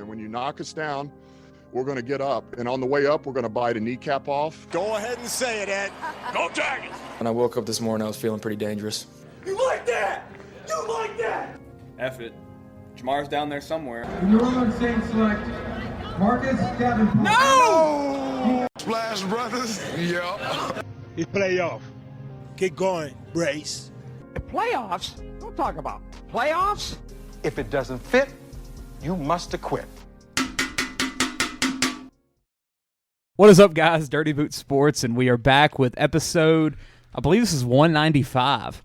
And when you knock us down, we're going to get up. And on the way up, we're going to bite a kneecap off. Go ahead and say it, Ed. Go Tigers! When I woke up this morning, I was feeling pretty dangerous. You like that? You like that? F it. Jamar's down there somewhere. In the room, saying select Marcus Davenport. No! Splash Brothers. Yeah. It's playoff. Keep going, Brace. Playoffs? Don't talk about playoffs. If it doesn't fit, you must acquit. What is up, guys? Dirty Boot Sports, and we are back with episode, I believe this is 195.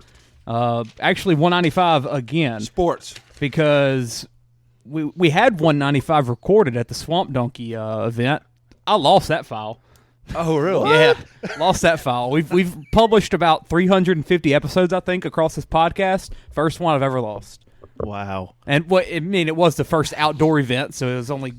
Actually, 195 again. Sports. Because we had 195 recorded at the Swamp Donkey event. I lost that file. Oh, really? Yeah, lost that file. We've published about 350 episodes, I think, across this podcast. First one I've ever lost. Wow. And it was the first outdoor event, so it was only,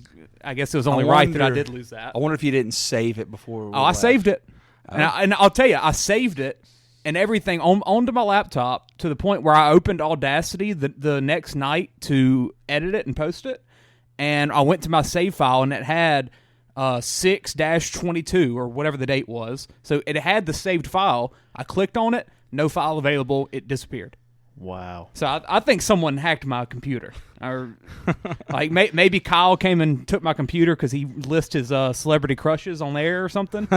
I guess it was only right that I did lose that. I wonder if you didn't save it before. I saved it. And I'll tell you, I saved it and everything onto my laptop to the point where I opened Audacity the next night to edit it and post it. And I went to my save file, and it had 6-22 or whatever the date was. So it had the saved file. I clicked on it, no file available. It disappeared. Wow. So I think someone hacked my computer, or like maybe Kyle came and took my computer because he listed his celebrity crushes on there or something.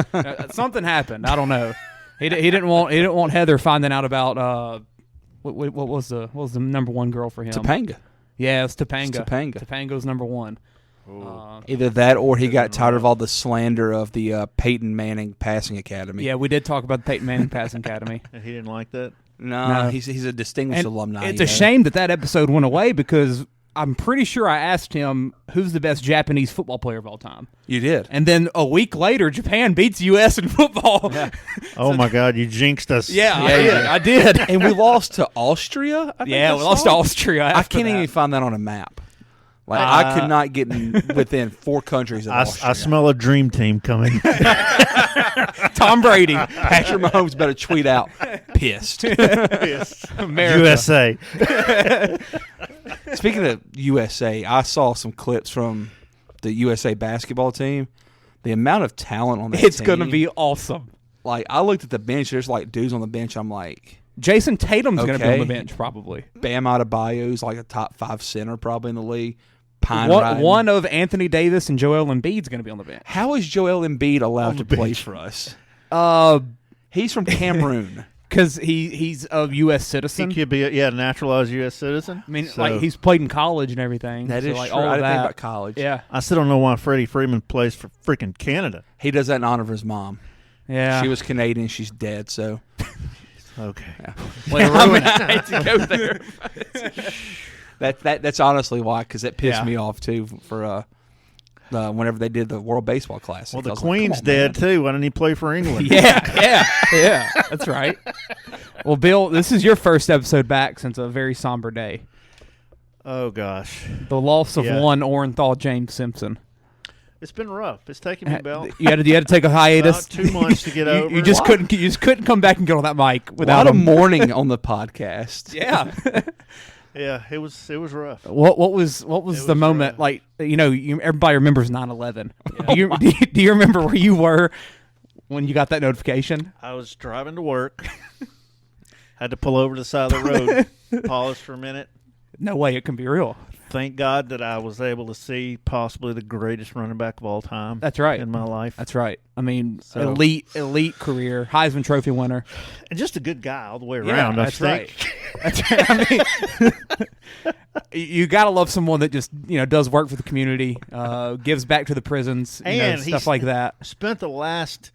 Something happened. I don't know. He didn't want Heather finding out about what was the number one girl for him? Topanga. Yeah, it's Topanga. It's Topanga. Topanga's number one. Either that or he got tired of all the slander of the Peyton Manning Passing Academy. Yeah, we did talk about the Peyton Manning Passing Academy. He didn't like that? No. He's a distinguished alumni. It's a shame that episode went away because I'm pretty sure I asked him who's the best Japanese football player of all time. You did. And then a week later, Japan beats U.S. in football. Yeah. Oh, my God, you jinxed us. Yeah, I did. And we lost to Austria? We lost to Austria. I can't even find that on a map. Like I could not get within 4 countries of Austria. I smell a dream team coming. Tom Brady. Patrick Mahomes better tweet out, pissed. America. USA. Speaking of USA, I saw some clips from the USA basketball team. The amount of talent on that team. It's going to be awesome. Like, I looked at the bench. There's, like, dudes on the bench. I'm like... Jason Tatum's going to be on the Okay. bench, probably. Bam Adebayo's like a top 5 center probably in the league. One of Anthony Davis and Joel Embiid's going to be on the bench. How is Joel Embiid allowed to play for us? He's from Cameroon. Because he's a U.S. citizen. He could be a naturalized U.S. citizen. I mean, like, he's played in college and everything. That is like, true. all I of didn't think that. about college. Yeah. I still don't know why Freddie Freeman plays for freaking Canada. He does that in honor of his mom. Yeah. She was Canadian. She's dead, so... Okay. Yeah. I hate to go there. That's honestly why, because it pissed me off, too, for whenever they did the World Baseball Classic. Well, the Queen's dead, too. Why didn't he play for England? Yeah. That's right. Well, Bill, this is your first episode back since a very somber day. Oh, gosh. The loss of one Orenthal James Simpson. It's been rough. It's taken me about You had to take a hiatus. about 2 months to get over. You just couldn't come back and get on that mic A without lot of mourning on the podcast. Yeah. Yeah, it was rough. What was the moment like? Everybody remembers 9/11. Yeah. Do you remember where you were when you got that notification? I was driving to work. Had to pull over to the side of the road, pause for a minute. No way it can be real. Thank God that I was able to see possibly the greatest running back of all time. That's right. In my life. That's right. I mean, elite career, Heisman Trophy winner, and just a good guy all the way around. That's right. That's right. I mean, you gotta love someone that just does work for the community, gives back to the prisons, and stuff like that. Spent the last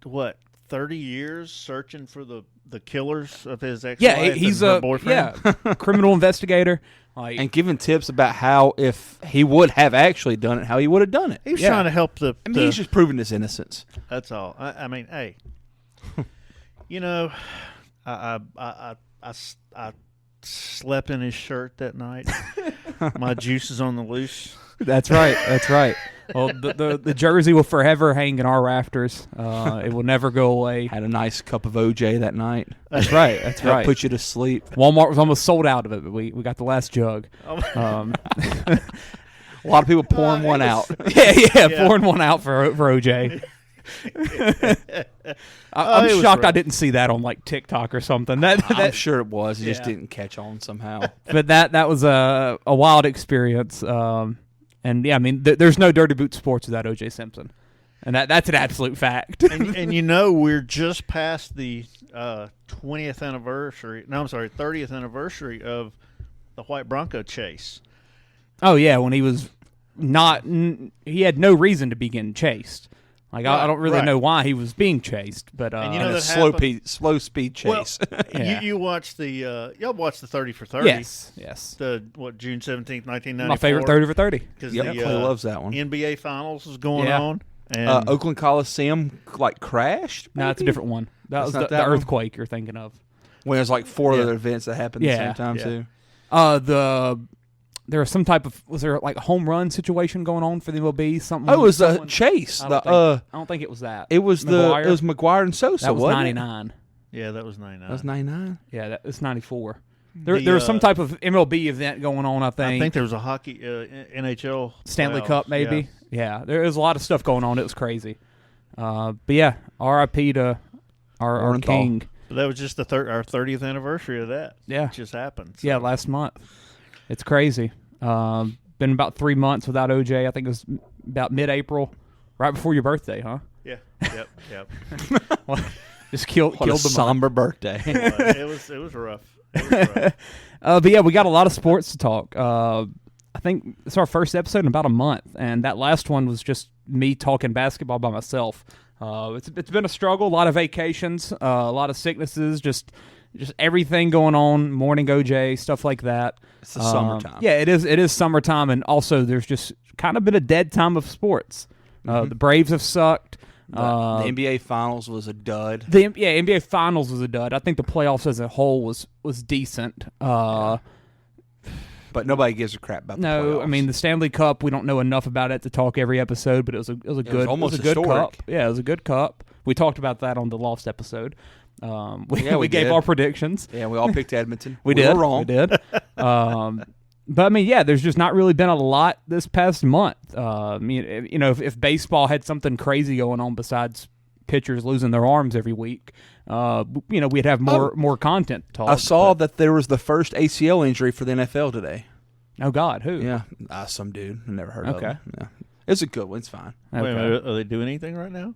30 years searching for the killers of his ex-wife. Yeah, he's and her boyfriend. Criminal investigator. And giving tips about how, if he would have actually done it, how he would have done it. He was trying to help he's just proving his innocence. That's all. I mean, hey, I slept in his shirt that night. My juice is on the loose. That's right. That's right. Well, the jersey will forever hang in our rafters. It will never go away. Had a nice cup of OJ that night. That's right. That's right. Put you to sleep. Walmart was almost sold out of it, but we got the last jug. A lot of people pouring one out. Yeah, pouring one out for OJ. I'm shocked I didn't see that on like TikTok or something. I'm sure it was. It just didn't catch on somehow. But that was a wild experience. And yeah, I mean, there's no Dirty Boot Sports without OJ Simpson, and that's an absolute fact. and you know, we're just past the 20th anniversary. No, I'm sorry, 30th anniversary of the White Bronco chase. Oh yeah, when he was he had no reason to be getting chased. Like I don't really know why he was being chased, but and you know a slow speed chase. Well, you watched the y'all watched the 30 for 30. Yes. The June 17th, 1994. My favorite 30 for 30. Because Clay loves that one. NBA Finals was going on. And Oakland Coliseum crashed. Maybe? No, it's a different one. That was the earthquake you're thinking of. When there's like four other events that happened at the same time too. There was some type of like a home run situation going on for the MLB? Something. Oh, it was a chase. I don't think it was that. It was McGuire and Sosa. That was wasn't 99. It? Yeah, that was 99. That was 99. Yeah, that was 94. There was some type of MLB event going on. I think there was a hockey NHL Stanley Cup, maybe. Yeah, there was a lot of stuff going on. It was crazy. But yeah, R.I.P. to our king. But that was just our 30th anniversary of that. Yeah, it just happened. So. Yeah, last month. It's crazy. Been about 3 months without OJ. I think it was about mid-April, right before your birthday, huh? Yeah. Yep. Just killed the somber birthday. It was rough. But yeah, we got a lot of sports to talk. I think it's our first episode in about a month, and that last one was just me talking basketball by myself. It's been a struggle, a lot of vacations, a lot of sicknesses, just everything going on, morning OJ, stuff like that. It's the summertime. Yeah, it is summertime, and also there's just kind of been a dead time of sports. The Braves have sucked. The NBA Finals was a dud. NBA Finals was a dud. I think the playoffs as a whole was decent. But nobody gives a crap about the playoffs. I mean the Stanley Cup. We don't know enough about it to talk every episode, but it was a good cup. Yeah, it was a good cup. We talked about that on the Lost episode. We gave our predictions. Yeah, we all picked Edmonton. we were wrong. We did. But I mean, yeah, there's just not really been a lot this past month. I mean, if baseball had something crazy going on besides pitchers losing their arms every week, we'd have more content to talk. I saw that there was the first ACL injury for the NFL today. Oh God, who? Yeah, some dude. I never heard of him. Yeah. It's a good one. It's fine. Okay. Wait a minute, are they doing anything right now?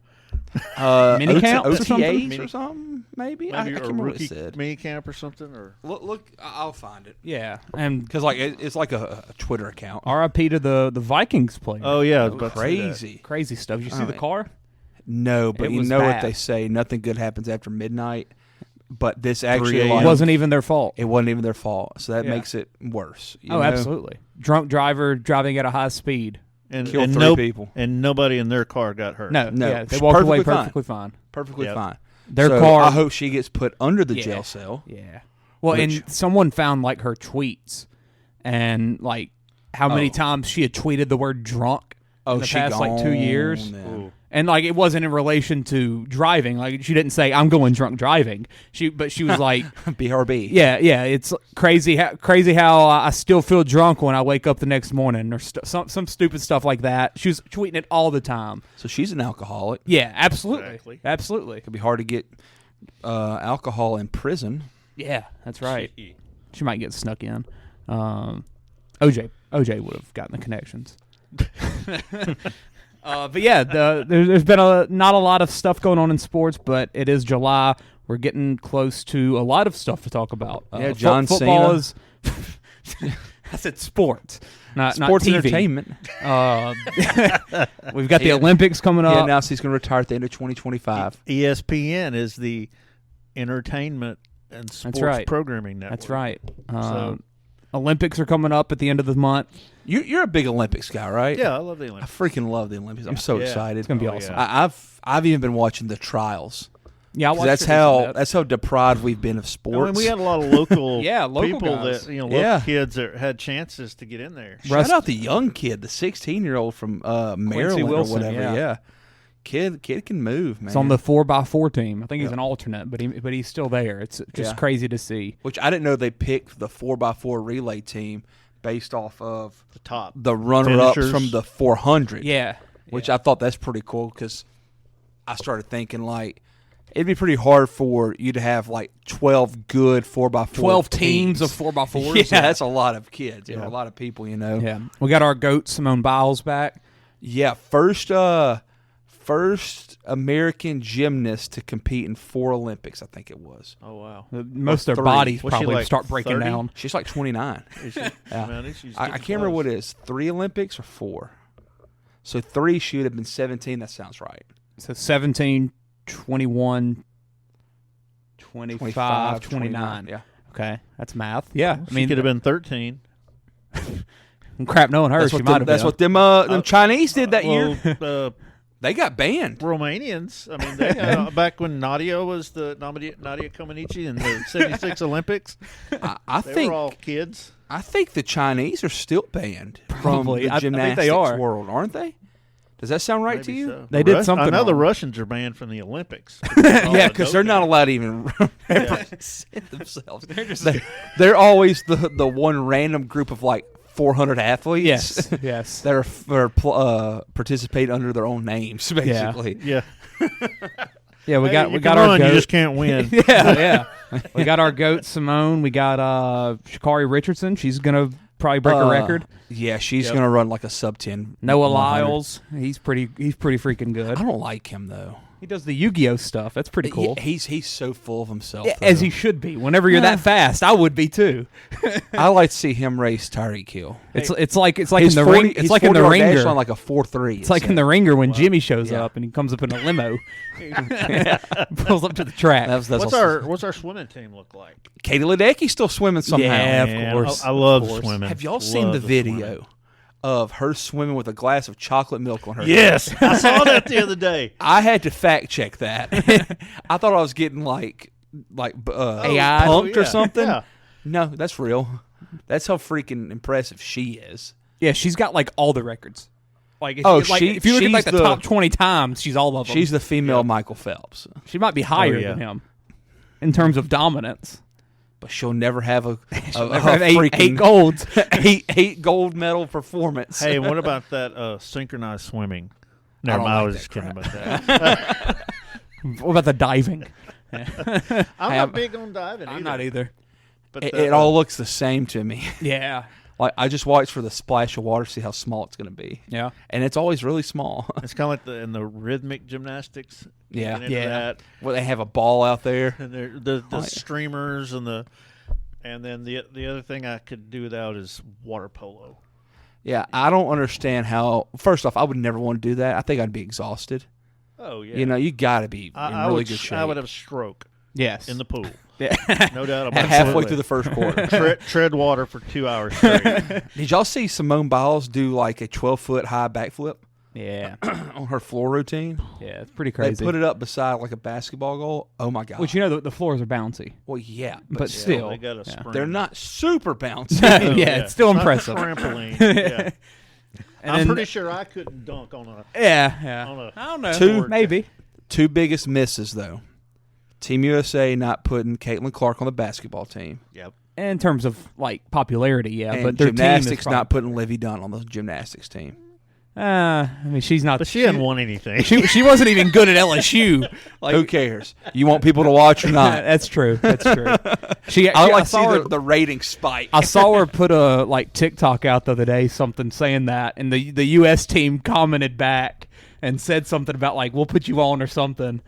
Mini camps OTAs or something? Maybe I can't remember what it said. Mini camp or something? Or look, I'll find it. Yeah, and because it's like a Twitter account. R.I.P. to the Vikings player. Oh yeah, crazy stuff. Did you see the car? No, but you know what they say: nothing good happens after midnight. But this actually wasn't even their fault. It wasn't even their fault, so that makes it worse. You know? Absolutely. Drunk driver driving at a high speed. And killed three people. And nobody in their car got hurt. No. Yeah, they walked away perfectly fine. Perfectly fine. Their car. I hope she gets put under the jail cell. Yeah. Well, and someone found like her tweets and like how many times she had tweeted the word drunk in the past like 2 years. And like it wasn't in relation to driving. Like she didn't say I'm going drunk driving. But she was like BRB. Yeah. It's crazy how I still feel drunk when I wake up the next morning or some stupid stuff like that. She was tweeting it all the time. So she's an alcoholic. Yeah, absolutely. Absolutely. It could be hard to get alcohol in prison. Yeah, that's right. She might get snuck in. OJ would have gotten the connections. But yeah, there's been not a lot of stuff going on in sports, but it is July. We're getting close to a lot of stuff to talk about. John football Cena. I said sports, not sports TV. entertainment. We've got the Olympics coming up. He announced he's going to retire at the end of 2025. ESPN is the entertainment and sports programming network. That's right. Olympics are coming up at the end of the month. You're a big Olympics guy, right? Yeah, I love the Olympics. I freaking love the Olympics. I'm so excited. It's gonna be awesome. Yeah. I've even been watching the trials. Yeah, I watched that's how deprived we've been of sports. I mean, we had a lot of local local people guys. that local kids that had chances to get in there. Shout out the young kid, the 16-year-old from Maryland Wilson, or whatever. Yeah. Kid can move, man. He's on the 4x4 team. I think he's an alternate, but he's still there. It's just crazy to see. Which I didn't know they picked the 4x4 relay team based off of the runner-ups finishers. from the 400. Yeah. Which I thought that's pretty cool because I started thinking, like, it'd be pretty hard for you to have, like, 12 good 4x4 12 teams of 4x4s. Yeah, that's a lot of kids. A lot of people, Yeah. We got our GOAT, Simone Biles, back. Yeah, first American gymnast to compete in 4 Olympics, I think it was. Oh, wow. Most of their 3. bodies Was she probably like start breaking 30? down. She's like 29. Is she? I can't remember what it is. 3 Olympics or 4? So 3, she would have been 17. That sounds right. So 17, 21, 25, 29. Yeah. Okay, that's math. Yeah. I mean, could have been 13. Crap, knowing her, she might have been. That's what them Chinese did that year. They got banned. Romanians. I mean, they, back when Nadia was Nadia Comaneci in the 76 Olympics, I they think were all kids. I think the Chinese are still banned Probably. from the I think gymnastics they are. world, aren't they? Does that sound right to Maybe you? so. They did something I know the wrong. Russians are banned from the Olympics. Yeah, because they're not allowed to even represent themselves. They're always the one random group of like 400 athletes. Yes, yes. that are participate under their own names, basically. Yeah. Yeah, we You got can our run, GOAT. you just can't win. Yeah. We got our GOAT, Simone. We got Sha'Carri Richardson. She's gonna probably break a record. Yeah, she's gonna run like a sub 10. Noah 100. Lyles. He's pretty freaking good. I don't like him though. He does the Yu-Gi-Oh stuff. That's pretty cool. Yeah, he's so full of himself. Yeah, as he should be. Whenever you're that fast, I would be too. I like to see him race Tyreek Hill. It's like in the ring. It's like in the ringer on like a 4.3. It's like in the ringer when Jimmy shows up and he comes up in a limo, pulls up to the track. That's What's our swimming team look like? Katie Ledecky's still swimming somehow. Yeah, Man, of course. I love Of course. swimming. Have y'all seen the video of her swimming with a glass of chocolate milk on her? Yes, I saw that the other day. I had to fact check that. I thought I was getting like AI punked or something. Yeah. No, that's real. That's how freaking impressive she is. Yeah, she's got like all the records. Like, if if you look at like she's the top 20 times, she's all of them. She's the female Michael Phelps, She might be higher than him in terms of dominance. but she'll never have a Have freaking eight golds. eight gold medal performance. Hey, what about that synchronized swimming? don't I like was that just kidding crap. about that. What about the diving? I'm not big on diving either. I'm not either. But It all looks the same to me. Yeah. Like I just watch for the splash of water, see how small it's going to be. Yeah. And it's always really small. It's kind of like in the rhythmic gymnastics. Yeah. Getting into that. Where they have a ball out there. And the streamers and then the other thing I could do without is water polo. Yeah, I don't understand how. First off, I would never want to do that. I think I'd be exhausted. Oh yeah. You know, you got to be in really good shape. I would have a stroke. Yes. In the pool. Yeah. No doubt about it. Halfway through the first quarter. Tread water for 2 hours straight. Did y'all see Simone Biles do like a 12-foot high backflip? Yeah. On her floor routine? Yeah, it's pretty crazy. They put it up beside like a basketball goal. Oh my god! Which, you know, the floors are bouncy. Well, yeah, but still, they got a spring. they're not super bouncy. Yeah, it's still impressive. Not a trampoline. Yeah. And I'm then- pretty sure I couldn't dunk on a. Yeah. On a I don't know. Two- Maybe. Two biggest misses though. Team USA not putting Caitlin Clark on the basketball team. Yep. In terms of like popularity, yeah, And but their gymnastics team is not putting Livy Dunn on the gymnastics team. I mean, she's not. But she hadn't won anything. She wasn't even good at LSU. Like, Who cares? You want people to watch or not? That's true. That's true. I like to saw see her. the rating spike. I saw her put a like TikTok out the other day, something saying that, and the U.S. team commented back and said something about like we'll put you on or something.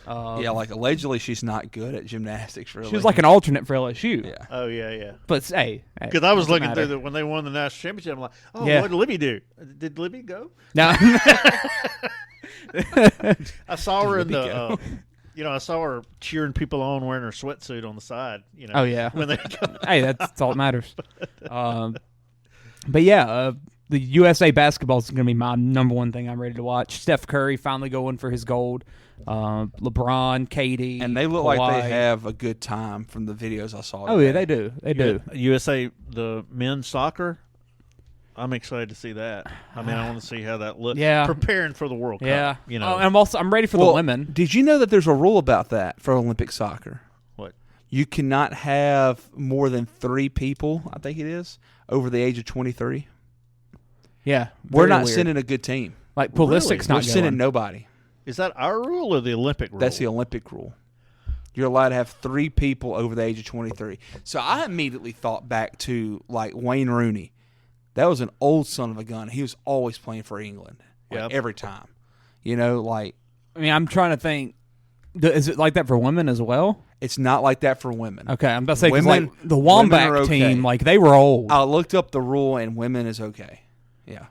Yeah, like allegedly she's not good at gymnastics. Really, She was like an alternate for LSU. Yeah. Oh yeah. But hey, Because I was doesn't looking matter. through when they won the national championship, I'm like, oh, Yeah. what did Libby do? Did Libby go? No. I saw her in Libby the. I saw her cheering people on wearing her sweatsuit on the side. You know. Oh, yeah. When they Hey, that's all that matters. But yeah, the USA basketball is going to be my number one thing I'm ready to watch. Steph Curry finally going for his gold. LeBron, KD, and they look Kawhi. like they have a good time from the videos I saw. Oh today. yeah, they do. They do. USA, the men's soccer. I'm excited to see that. I mean, I want to see how that looks. Yeah. Preparing for the World Cup. Yeah. You know. I'm ready for the women. Did you know that there's a rule about that for Olympic soccer? What? You cannot have more than 3 people, I think it is, over the age of 23. Yeah, We're not weird. sending a good team. Like Pulisic's not We're sending going. nobody. Is that our rule or the Olympic rule? That's the Olympic rule. You're allowed to have 3 people over the age of 23. So I immediately thought back to, like, Wayne Rooney. That was an old son of a gun. He was always playing for England, every time. You know, like. I mean, I'm trying to think. Is it like that for women as well? It's not like that for women. Okay, I'm about to say 'cause, Women- like the women Wombat are okay. team, like they were old. I looked up the rule, and women is okay. Yeah.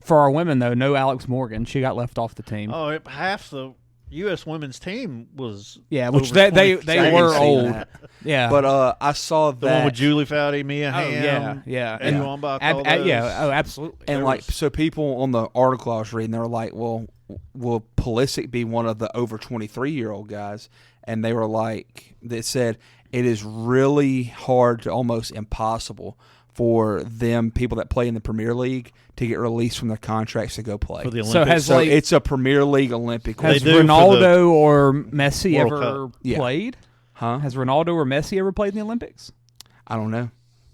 For our women though, no Alex Morgan. She got left off the team. Oh, half the U.S. women's team was which over they 20. I were didn't see old. that. Yeah, But I saw The one that. with Julie Foudy, Mia oh Hamm, yeah. Eddie And Wambach, all those. yeah, oh absolutely. And There like, was- so people on the article I was reading, they were like, "Well, will Pulisic be one of the over 23-year-old guys?" And they were like, they said it is really hard to almost impossible for them people that play in the Premier League to get released from their contracts to go play. For the Olympics. So has So like it's a Premier League Olympic. They has do for Ronaldo or Messi World ever Cup. Yeah. played? Huh? Has Ronaldo or Messi ever played in the Olympics? I don't know.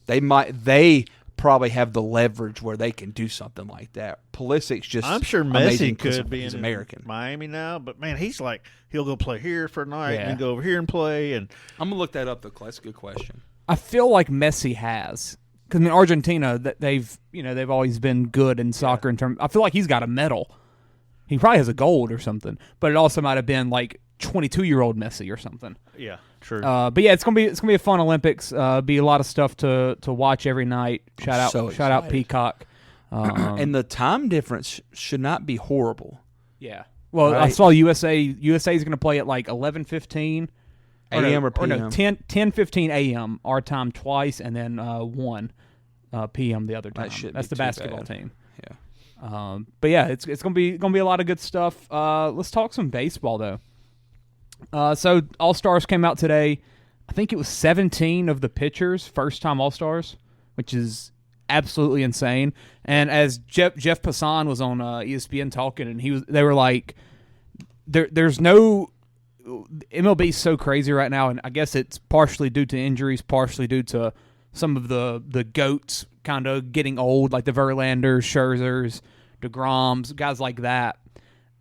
They probably have the leverage where they can do something like that. Pulisic's just I'm sure amazing Messi 'cause could be he's in American. Miami now, but man, he's like he'll go play here for a night Yeah. and then go over here and play. And I'm gonna look that up though. That's a good question. I feel like Messi has, because I mean Argentina, they've always been good in soccer in terms. I feel like he's got a medal. He probably has a gold or something, but it also might have been like 22-year-old Messi or something. yeah, true. But yeah, it's gonna be a fun Olympics. Be a lot of stuff to watch every night. Shout out excited. Peacock. And the time difference should not be horrible. Yeah. Well, I Right. saw USA is going to play at like 11:15 AM or no, PM? 10:15 a.m. our time twice, and then 1 p.m. the other time. That shouldn't That's be the too basketball bad. team. Yeah. But yeah, it's gonna be a lot of good stuff. Let's talk some baseball though. So All-Stars came out today. I think it was 17 of the pitchers first time All-Stars, which is absolutely insane. And as Jeff Passan was on ESPN talking, and they were like, there's no MLB's so crazy right now, and I guess it's partially due to injuries, partially due to some of the GOATs kind of getting old, like the Verlanders, Scherzers, DeGroms, guys like that.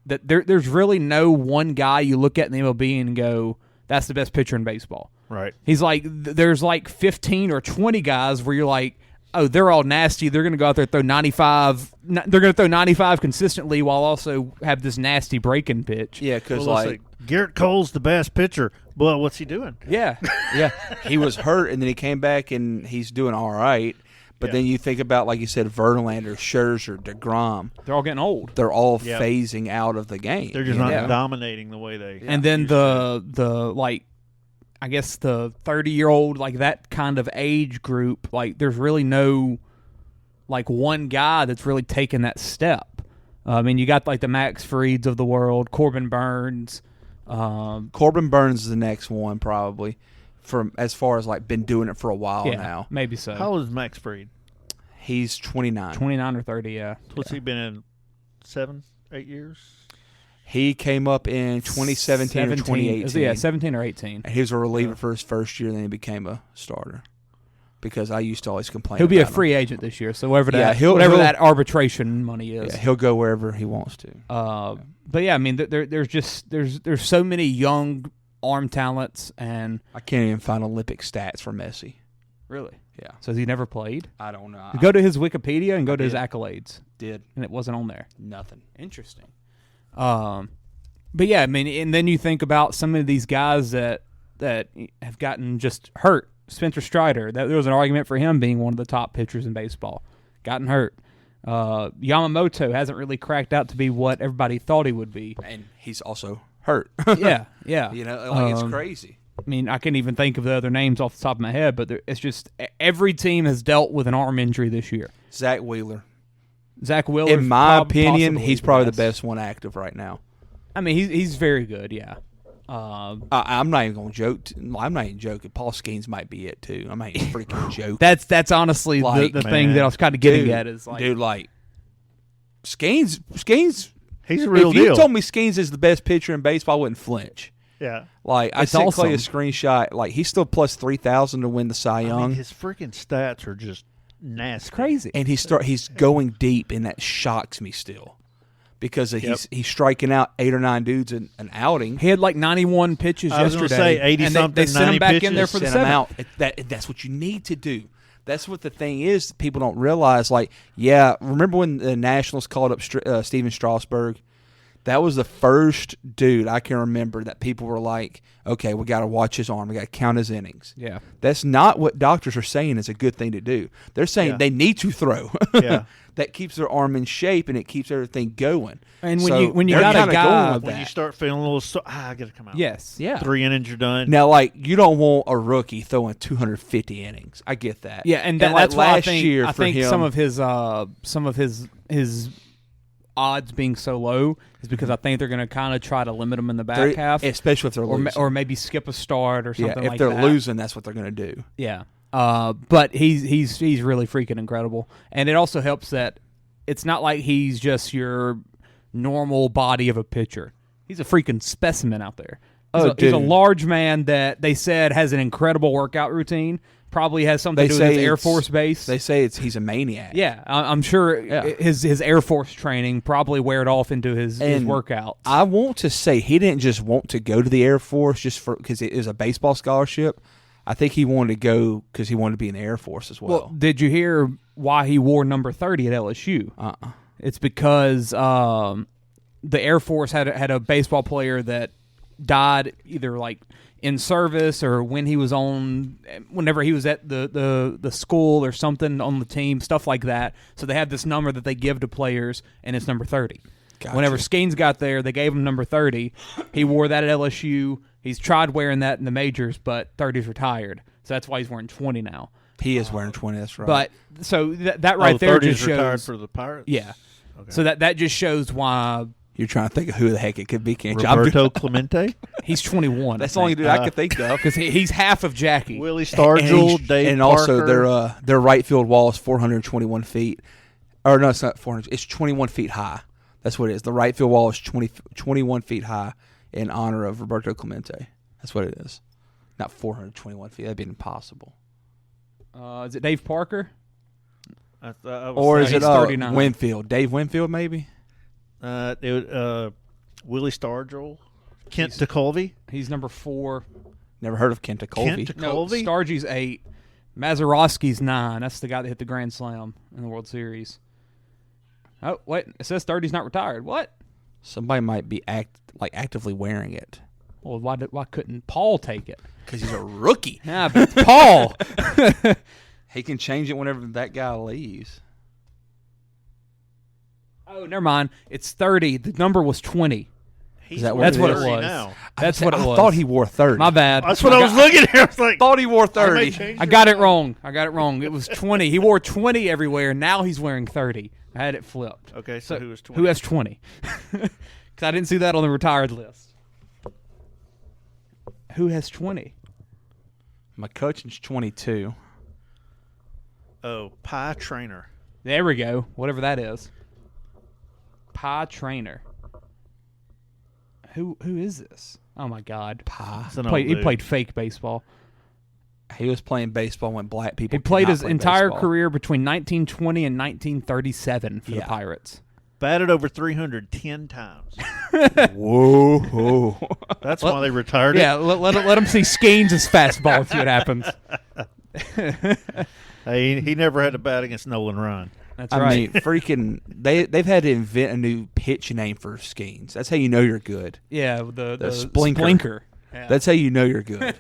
That there's really no one guy you look at in the MLB and go, that's the best pitcher in baseball. right. He's like, there's like 15 or 20 guys where you're like, oh, they're all nasty. They're going to go out there and throw 95. They're going to throw 95 consistently while also have this nasty breaking pitch. Yeah, because Well, let's say Garrett Cole's the best pitcher. Well, what's he doing? Yeah. yeah, he was hurt and then he came back and he's doing all right. But then you think about, like you said, Verlander, Scherzer, DeGrom. They're all getting old. They're all Yep. phasing out of the game. They're just you not know? dominating the way they. And then the like, I guess the 30-year-old, like that kind of age group, like there's really no like one guy that's really taken that step. I mean, you got like the Max Frieds of the world, Corbin Burns. Corbin Burns is the next one probably, from as far as like been doing it for a while now. Maybe so. How old is Max Fried? He's 29. 29 or 30, yeah. What's he been in? 7, 8 years? He came up in 2017 or 2018. Yeah, 17 or 18. And he was a reliever for his first year, then he became a starter. Because I used to always complain. He'll be a about him. free agent this year, so whatever he'll- that arbitration money is. Yeah, he'll go wherever he wants to. But yeah, I mean, there's so many young arm talents, and I can't even find Olympic stats for Messi. really, Yeah, so has he never played? I don't know. Go to his Wikipedia and go to his did. accolades, Did and it wasn't on there. nothing. Interesting. But yeah, I mean, and then you think about some of these guys that have gotten just hurt. Spencer Strider, there was an argument for him being one of the top pitchers in baseball. Gotten hurt. Yamamoto hasn't really cracked out to be what everybody thought he would be. And he's also hurt. Yeah. You know, like it's crazy. I mean, I can't even think of the other names off the top of my head, but it's just every team has dealt with an arm injury this year. Zach Wheeler. Zach Wheeler, In my opinion, possibly he's probably the best one active right now. I mean, he's very good. Yeah. I'm not even going to joke. I'm not even joking. Paul Skeens might be it, too. I'm not even freaking joking. That's honestly Like, the thing that I was kind of getting dude, at is like, dude, like, Skeens, He's a real if deal. you told me Skeens is the best pitcher in baseball, I wouldn't flinch. Yeah. Like I It's sent Clay a awesome. screenshot. Like he's still plus 3,000 to win the Cy I Young. mean, his freaking stats are just nasty. It's crazy. And he's going deep, and that shocks me still, because he's striking out 8 or 9 dudes in an outing. He had like 91 pitches I was yesterday. gonna say 80 and something, They sent 90 him back pitches. in there for the Send 'em seventh. out. That's what you need to do. That's what the thing is. People don't realize. Like, yeah, remember when the Nationals called up Steven Strasburg? That was the first dude I can remember that people were like, okay, we got to watch his arm. We got to count his innings. Yeah. That's not what doctors are saying is a good thing to do. They're saying they need to throw. Yeah. That keeps their arm in shape and it keeps everything going. And So when you they're got a kinda guy, going with When that. you start feeling a little, I got to come out. yes, yeah, 3 innings, you're done. Now, like, you don't want a rookie throwing 250 innings. I get that. yeah, and like, that's why last I think year I for think him, some of his odds being so low is because I think they're going to kind of try to limit him in the back half, especially if they're losing. or maybe skip a start or something if like they're that. losing, that's what they're going to do. Yeah. But he's really freaking incredible, and it also helps that it's not like he's just your normal body of a pitcher. He's a freaking specimen out there. He's a large man that they said has an incredible workout routine. Probably has something to do with his Air Force base. They say he's a maniac. Yeah, I'm sure Yeah. his Air Force training probably wear it off into his workouts. I want to say he didn't just want to go to the Air Force just because it is a baseball scholarship. I think he wanted to go because he wanted to be in the Air Force as well. Did you hear why he wore number 30 at LSU? It's because the Air Force had a baseball player that died either like in service or whenever he was at the school or something on the team, stuff like that. So they have this number that they give to players, and it's number 30. Gotcha. Whenever Skeens got there, they gave him number 30. He wore that at LSU. He's tried wearing that in the majors, but 30's retired. So that's why he's wearing 20 now. He is wearing 20, that's right. But so that right there 30's just shows retired for the Pirates. Yeah. Okay. So that just shows why you're trying to think of who the heck it could be, can't you? Roberto Clemente, he's 21. That's the only dude I could think of. Because he's half of Jackie. Willie Stargell, Dave and Parker. also their right field wall is 421 feet. Or no, it's not 400. It's 21 feet high. That's what it is. The right field wall is 21 feet high in honor of Roberto Clemente. That's what it is. Not 421 feet. That'd be impossible. Is it Dave Parker? Or is it 39. Winfield? Dave Winfield, maybe? Willie Stargell, Kent DeColvey. He's number 4. Never heard of Kent Colby. Kent No, Colby? Stargey's 8. Mazeroski's 9. That's the guy that hit the Grand Slam in the World Series. Oh, wait. It says 30's not retired. What? Somebody might be actively wearing it. Well, why couldn't Paul take it? Because he's a rookie. Yeah, but it's Paul. He can change it whenever that guy leaves. Oh, never mind. It's 30. The number was 20. He's that what That's it what it is? was. Now. That's what it was. I thought he wore 30. My bad. That's what I was looking at. I was like, thought he wore 30. I got it wrong. It was 20. He wore 20 everywhere. Now he's wearing 30. I had it flipped. Okay, so who was 20? Who has 20? Because I didn't see that on the retired list. Who has 20? McCutcheon's 22. Oh, Pie Trainer. There we go. Whatever that is. Pie Trainer. Who is this? Oh my God. Pie. It's an old He dude. played fake baseball. He was playing baseball when black people He played could not his play entire baseball. career between 1920 and 1937 for the Yeah. Pirates. Batted over 310 times. Whoa. That's why they retired Yeah, it. let him see Skeens' fastball and see what happens. Hey, he never had to bat against Nolan Ryan. That's I right. mean, freaking, they've had to invent a new pitch name for Skeens. That's how you know you're good. Yeah, the Splinker. Splinker. Yeah. That's how you know you're good.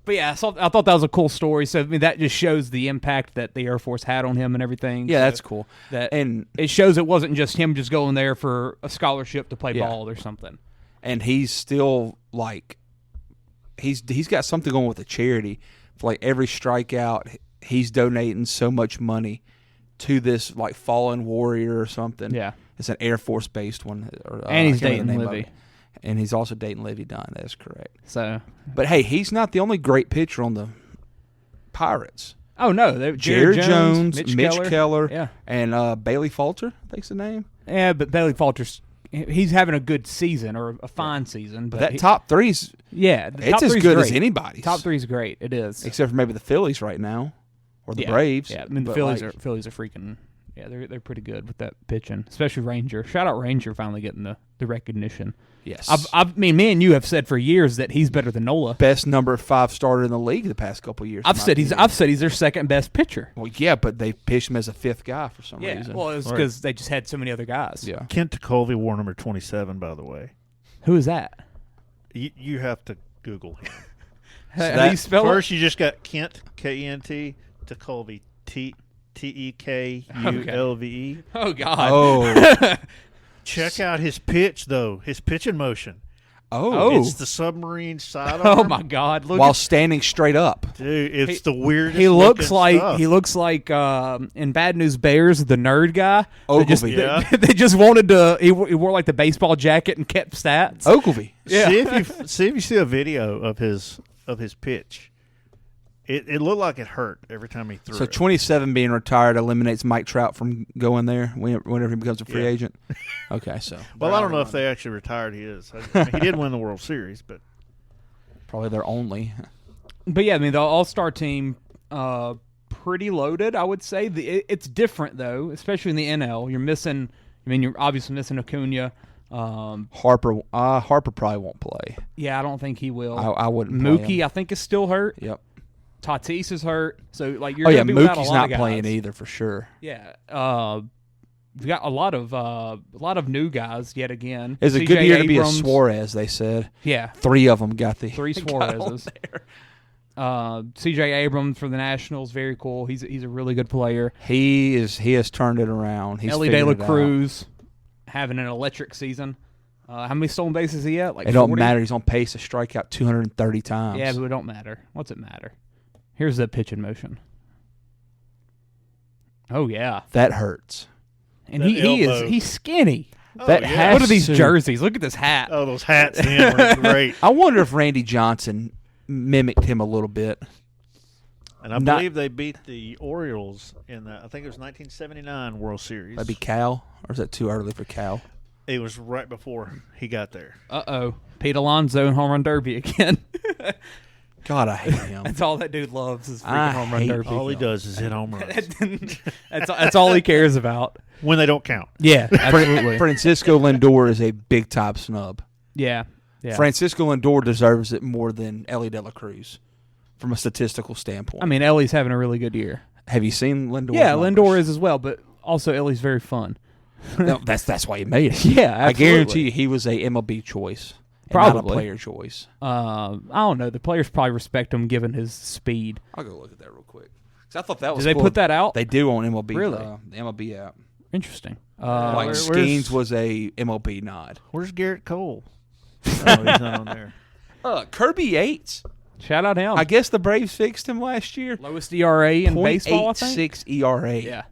But yeah, I thought that was a cool story. So I mean, that just shows the impact that the Air Force had on him and everything. Yeah, So that's cool. And it shows it wasn't just him just going there for a scholarship to play Yeah. ball or something. And he's still like, he's got something going with the charity. For like every strikeout, he's donating so much money to this like fallen warrior or something. Yeah. It's an Air Force based one. And he's I can't remember the dating name of Livy. it. And he's also dating Livy Dunn. That's correct. So, But hey, he's not the only great pitcher on the Pirates. oh no, Jared Jones, Mitch Keller, yeah, and Bailey Falter, I think's the name. yeah. But Bailey Falter's he's having a good season or a fine season. But that top three's it's as good as anybody's. Top three's great. It is, except for maybe the Phillies right now, or the Braves. Yeah, I mean the Phillies are freaking. Yeah, they're pretty good with that pitching, especially Ranger. Shout out Ranger finally getting the recognition. Yes, I mean, me and you have said for years that he's better than Nola. Best number 5 starter in the league the past couple of years. I've said he's their second best pitcher. Well, yeah, but they pitched him as a 5th guy for some reason. Well, it's because they just had so many other guys. Yeah, Kent Tekulve wore number 27, by the way. Who is that? You have to Google him. How do you spell first, it? you just got Kent, Kent, Tekulve, Tekulve. Oh God! Oh, check out his pitch though. His pitching motion. Oh, It's the submarine sidearm. Oh my God! Look while standing straight up. Dude, it's the weirdest. He looks like stuff. in Bad News Bears, the nerd guy. Ogilvy. They just wanted to. He wore like the baseball jacket and kept stats. Ogilvy. Yeah. See if you see a video of his pitch. It looked like it hurt every time he threw So it. 27 being retired eliminates Mike Trout from going there whenever he becomes a free agent. Okay, so Well, I don't know if they actually retired his. I mean, he did win the World Series, but probably their only. But yeah, I mean the All-Star team, pretty loaded. I would say it's different though, especially in the NL. You're missing. I mean, you're obviously missing Acuna. Harper probably won't play. Yeah, I don't think he will. I wouldn't. Play Mookie, him. I think, is still hurt. Yep. Tatis is hurt, so like you're. Oh yeah, gonna be without a Mookie's lot not of guys. playing either for sure. Yeah, we've got a lot of new guys yet again. It's a CJ good year to be a Abrams. Suarez. They said. Yeah, 3 of them got the 3 Suarezes. CJ Abrams for the Nationals, very cool. He's a really good player. He has turned it around. He's Ellie De figured La it Cruz having an electric season. How many stolen bases is he at? Like out. It don't 40? matter. He's on pace to strike out 230 times. Yeah, but it don't matter. What's it matter? Here's the pitch in motion. Oh yeah, that hurts. and That he's skinny. That yeah. has What are these to- jerseys? Look at this hat. oh, those hats then were great. I wonder if Randy Johnson mimicked him a little bit. And I Not- believe they beat the Orioles in the, I think it was 1979 World Series. That'd be Cal, or is that too early for Cal? It was right before he got there. Pete Alonso and home run derby again. God, I hate him. That's all that dude loves is freaking I home run hate derby. All he does is hit home runs That's all he cares about. when they don't count. Yeah, absolutely. Francisco Lindor is a big time snub. yeah. Francisco Lindor deserves it more than Ellie De La Cruz from a statistical standpoint. I mean, Ellie's having a really good year. have you seen Lindor? Yeah, Lindor is as well, but also Ellie's very fun. No, that's why he made it. Yeah, I absolutely. guarantee you he was a MLB choice, and Probably. not a player choice. I don't know. The players probably respect him given his speed. I'll go look at that real quick. 'Cause I thought that was. Did they cool. put that out? They do on MLB. Really? The MLB app. Interesting. Like where's- Skeens was a MLB nod. Where's Garrett Cole? Oh, he's not on there. Kirby Yates. Shout out him. I guess the Braves fixed him last year. Lowest ERA in baseball, I think. 0.86 ERA. Yeah.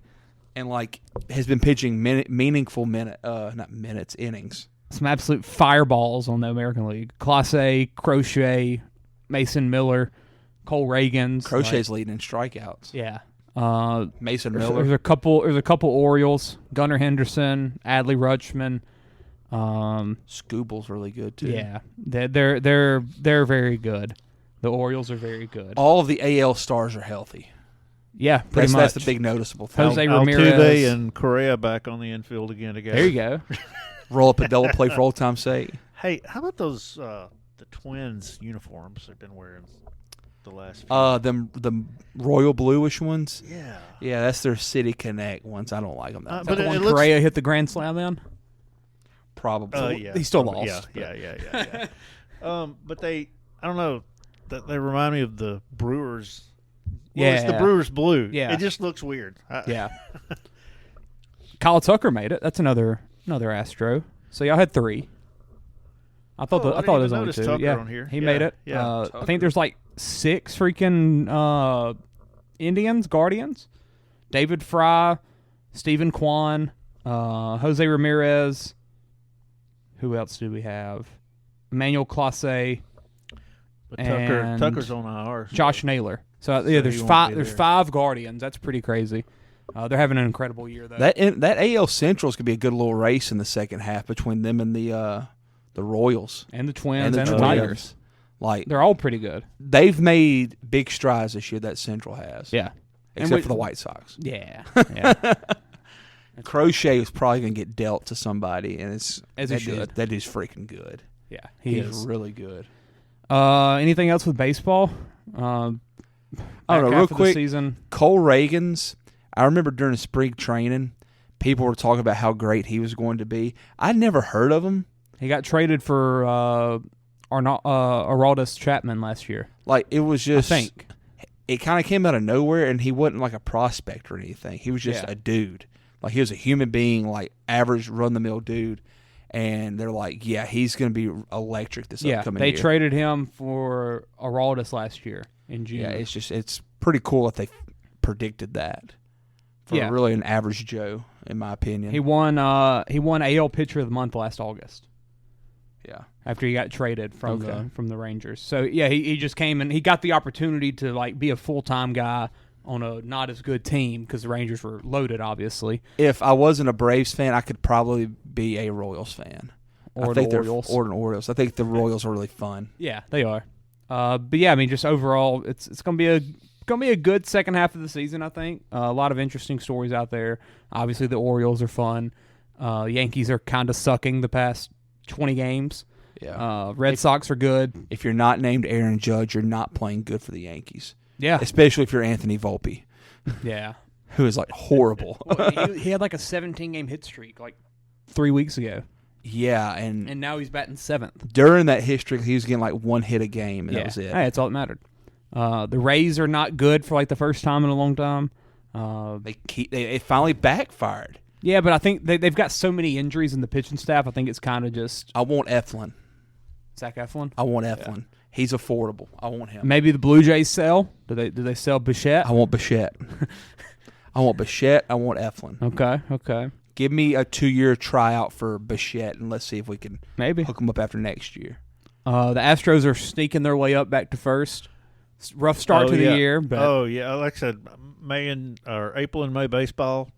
And like has been pitching meaningful innings. Some absolute fireballs on the American League. Clase, Crochet, Mason Miller, Cole Reagans. Crochet's leading in strikeouts. Yeah. Mason There's Miller. a couple Orioles. Gunnar Henderson, Adley Rutschman. Scooble's really good too. Yeah, they're very good. The Orioles are very good. All of the AL stars are healthy. Yeah, pretty much. That's the big noticeable thing. Jose Ramirez. Altuve and Correa back on the infield again together. There you go. Roll up a double play for old time's sake. Hey, how about those the Twins uniforms they've been wearing the last few The royal bluish ones. Yeah. Yeah, that's their City Connect ones. I don't like them that much. But The one it looks, Correa hit the grand slam in. Probably. yeah. He still lost. Yeah. But I don't know. They remind me of the Brewers. Well, it's the Yeah. Brewers blue. Yeah. It just looks weird. Yeah. Kyle Tucker made it. That's another Astro. So y'all had 3. I thought Oh, I I thought it was didn't only even 2. notice Tucker Yeah, on here. he Yeah, made it. yeah. I think there's like 6 freaking Indians, Guardians. David Fry, Stephen Kwan, Jose Ramirez. Who else do we have? Emmanuel Clase, But and Tucker's on IR. Josh Naylor. So yeah, he there's won't 5. be There's there. 5 Guardians. That's pretty crazy. They're having an incredible year, though. That AL Central is going to be a good little race in the second half between them and the Royals. And the Twins and the Tigers. Like, they're all pretty good. They've made big strides this year, that Central has. Yeah. Except for the White Sox. Yeah. Crochet is probably going to get dealt to somebody, and As he should. That dude's freaking good. Yeah, he's really good. Anything else with baseball? I don't know, real quick. Season. Cole Reagans, I remember during spring training, people were talking about how great he was going to be. I'd never heard of him. He got traded for Aroldis Chapman last year. Like, it was just, I think. It kind of came out of nowhere, and he wasn't like a prospect or anything. He was just a dude. Like, he was a human being, like, average, run-the-mill dude. And they're like, yeah, he's going to be electric this upcoming year. They traded him for Aroldis last year in June. Yeah, it's pretty cool that they predicted that for really an average Joe, in my opinion. He won AL Pitcher of the Month last August. Yeah, after he got traded from the Rangers. So yeah, he just came and he got the opportunity to like be a full-time guy on a not as good team because the Rangers were loaded, obviously. If I wasn't a Braves fan, I could probably be a Royals fan. Or the Orioles. Or an Orioles. I think the Royals are really fun. Yeah, they are. But yeah, I mean, just overall, it's gonna be a good second half of the season. I think a lot of interesting stories out there. Obviously, the Orioles are fun. Yankees are kind of sucking the past 20 games. Yeah. Red Sox are good. If you're not named Aaron Judge, you're not playing good for the Yankees. Yeah. Especially if you're Anthony Volpe. Yeah. Who is like horrible. Well, he had like a 17-game hit streak like 3 weeks ago. Yeah, and now he's batting 7th. During that hit streak, he was getting like one hit a game, and that was it. Hey, that's all that mattered. The Rays are not good for like the first time in a long time. They finally backfired. Yeah, but I think they've got so many injuries in the pitching staff. I think it's kind of just. I want Eflin. Zach Eflin. I want Eflin. Yeah. He's affordable. I want him. Maybe the Blue Jays sell. Do they sell Bichette? I want Bichette. I want Bichette. I want Eflin. Okay. Give me a 2-year tryout for Bichette, and let's see if we can hook him up after next year. The Astros are sneaking their way up back to first. Rough start to the year. But like I said, April and May baseball.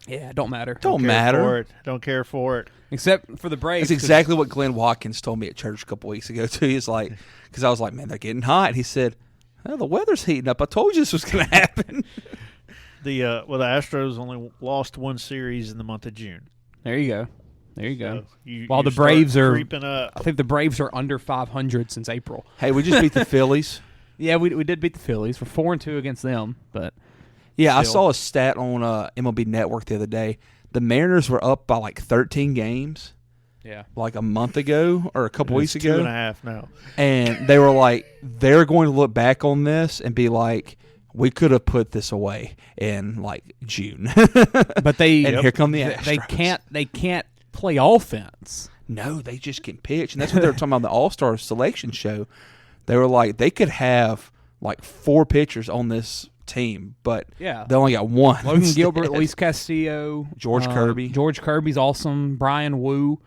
Yeah, don't matter. Don't matter. Don't care for it. Except for the Braves. That's exactly what Glenn Watkins told me at church a couple weeks ago, too. He's like, because I was like, man, they're getting hot. He said, the weather's heating up. I told you this was going to happen. The Astros only lost one series in the month of June. There you go. So While the Braves are creeping up. I think the Braves are under 500 since April. Hey, we just beat the Phillies. Yeah, we did beat the Phillies. We're 4-2 against them, but yeah, still. I saw a stat on MLB Network the other day. The Mariners were up by like 13 games. Yeah, like a month ago or a couple weeks ago. 2.5 now. And they were like, they're going to look back on this and be like, we could have put this away in like June. But here come the Astros. They can't play offense. No, they just can pitch. And that's what they were talking about on the All-Stars selection show. They were like, they could have like 4 pitchers on this team, but they only got one. Logan Gilbert, Luis Castillo, George Kirby. George Kirby's awesome. Brian Wu.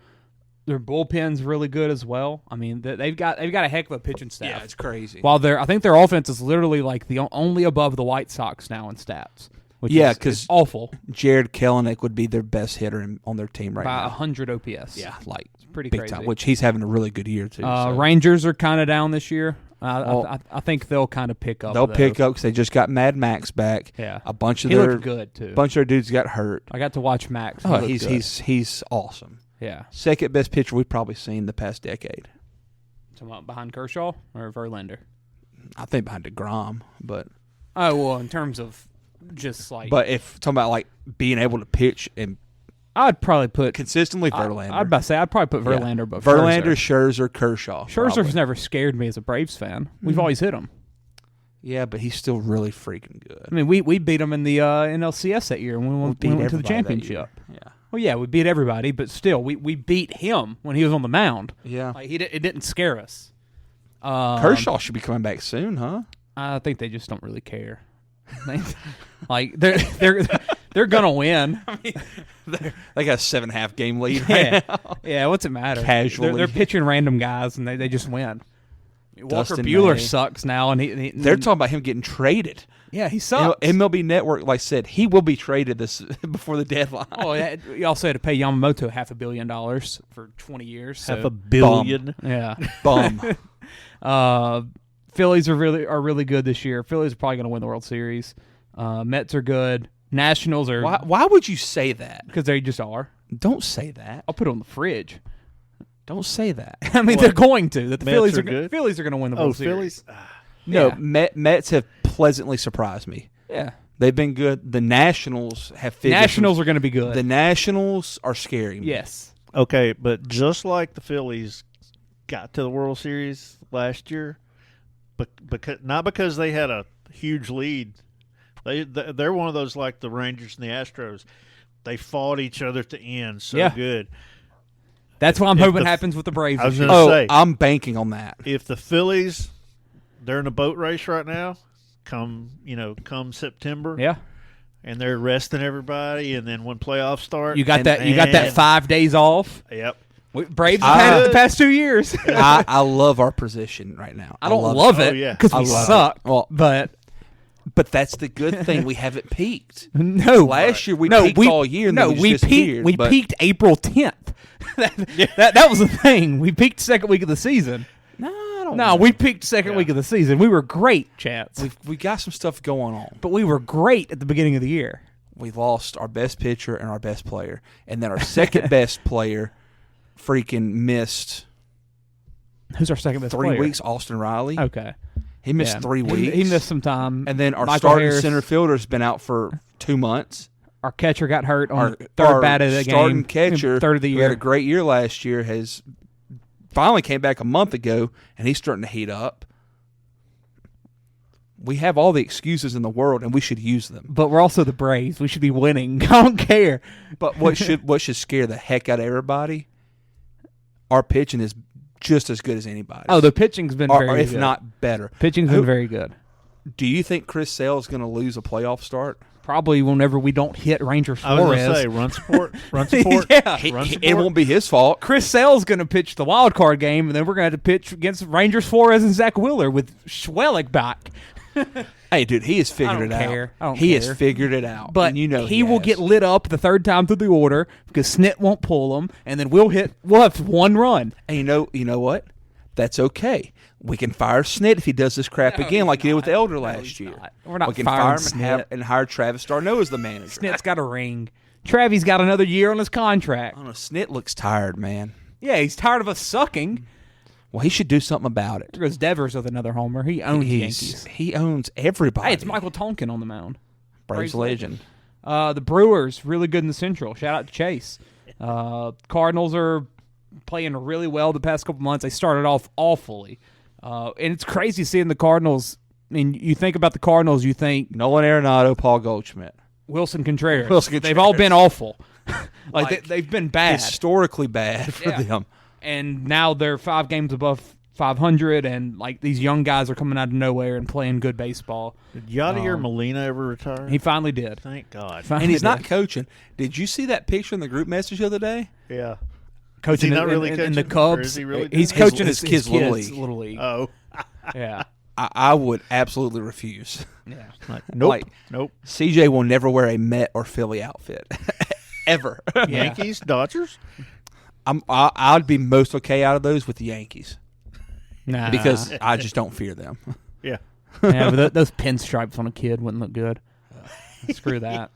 Their bullpen's really good as well. I mean, they've got a heck of a pitching staff. Yeah, it's crazy. While I think their offense is literally like the only above the White Sox now in stats. Which is awful. Jared Kelenic would be their best hitter on their team right now. By 100 OPS. Yeah, like it's pretty big crazy. time, which he's having a really good year too. Rangers are kind of down this year. I think they'll kind of pick up. They'll pick up because they just got Mad Max back. Yeah, a bunch of he looked good too. A bunch of their dudes got hurt. I got to watch Max. He's awesome. Yeah, second best pitcher we've probably seen the past decade. So behind Kershaw or Verlander? I think behind DeGrom, but in terms of just like. But if talking about like being able to pitch and. I'd probably put consistently Verlander. I'd probably put Verlander, but Verlander, Scherzer, Kershaw. Scherzer's never scared me as a Braves fan. We've always hit him. Yeah, but he's still really freaking good. I mean, we beat him in the NLCS that year when we went to the championship. Yeah. Well, yeah, we beat everybody, but still, we beat him when he was on the mound. Yeah. Like it didn't scare us. Kershaw should be coming back soon, huh? I think they just don't really care. Like they're gonna win. I mean, they got a 7.5 game lead. Yeah, yeah. What's it matter? Casually, they're pitching random guys and they just win. Walker Dustin Bueller May. sucks now, and They're talking about him getting traded. yeah, he sucks. MLB Network, like said, he will be traded this before the deadline. Oh, you also had to pay Yamamoto $500 million for 20 years. So. $500 million. Yeah. Bum. Phillies are really good this year. Phillies are probably going to win the World Series. Mets are good. Nationals are Why would you say that? because they just are. Don't say that. I'll put it on the fridge. Don't say that. I mean, they're going to. That the Mets Phillies are are good? Phillies are going to win the World Series. Phillies? No, Yeah. Mets have pleasantly surprised me. Yeah. They've been good. The Nationals have figured Nationals are going to be good. The Nationals are scaring me. Yes. Okay, but just like the Phillies got to the World Series last year, but not because they had a huge lead. They're one of those like the Rangers and the Astros. They fought each other to end so Yeah. good. That's what I'm If hoping the- happens with the Braves. I was this gonna year. say, I'm banking on that. if the Phillies, they're in a boat race right now. Come September, Yeah. and they're resting everybody, and then when playoffs start, You got that 5 days off. Yep. Braves have had it the past 2 years. I love our position right now. I don't love it. it Oh, yeah. because I we love suck. it. Well, But that's the good thing. We haven't peaked. no, Last year we peaked all year. And no, then we we just disappeared, peaked. We but- peaked April 10th. that was the thing. We peaked second week of the season. No, I don't No, know. we peaked second week of the season. We were great, Chance. We got some stuff going on. But we were great at the beginning of the year. We lost our best pitcher and our best player, and then our second best player freaking missed Who's our second best 3 player? weeks. Austin Riley. Okay. He missed Yeah. 3 weeks. He missed some time. And then our Michael starting Harris, center fielder's been out for 2 months. Our catcher got hurt on Our third bat of the game. starting catcher, Third of the who had year. a great year last year, has finally came back a month ago, and he's starting to heat up. We have all the excuses in the world, and we should use them. But we're also the Braves. We should be winning. I don't care. But what should scare the heck out of everybody? Our pitching is just as good as anybody's. Oh, the pitching's been or very if good. not better. Pitching's been very good. Do you think Chris Sale is going to lose a playoff start? Probably whenever we don't hit Ranger I was Flores. going to say run support. Yeah. Run support. It won't be his fault. Chris Sale's going to pitch the wild card game, and then we're going to have to pitch against Rangers Flores and Zach Wheeler with Schwellick back. Hey, dude, he has figured it care. I out. don't He care. has figured it out. But and you know he will has. get lit up the third time through the order because Snit won't pull him, and then we'll have one run. And you know what? That's okay. We can fire Snit if he does this crap again, like he did with Elder last year. not. We're not we can firing fire him Snit. and hire Travis Darno as the manager. Snit's got a ring. Travis got another year on his contract. I don't know. Snit looks tired, man. Yeah, he's tired of us sucking. Well, he should do something about it. There goes Devers with another homer. He owns the Yankees. He owns everybody. Hey, it's Michael Tonkin on the mound. Braves legend. The Brewers, really good in the Central. Shout out to Chase. Cardinals are playing really well the past couple months. They started off awfully. And it's crazy seeing the Cardinals. I mean, you think about the Cardinals, you think Nolan Arenado, Paul Goldschmidt. Wilson Contreras. Wilson Contreras. They've all been awful. Like, they've been bad. Historically bad for Yeah. them. And now they're 5 games above 500, and like these young guys are coming out of nowhere and playing good baseball. Did Yadier Molina ever retire? He finally did. Thank God. Finally And he's did. not coaching. Did you see that picture in the group message the other day? Yeah. Coaching Is he not really in the coaching, or Cubs. is he really He's doing it? coaching His his kids' little kids' league. little league. Oh. Yeah. I would absolutely refuse. Yeah. Nope. Like, Nope. CJ will never wear a Met or Philly outfit. Ever. Yankees, Dodgers. I'd be most okay out of those with the Yankees Nah. because I just don't fear them. Yeah. yeah, but those pinstripes on a kid wouldn't look good. Screw that.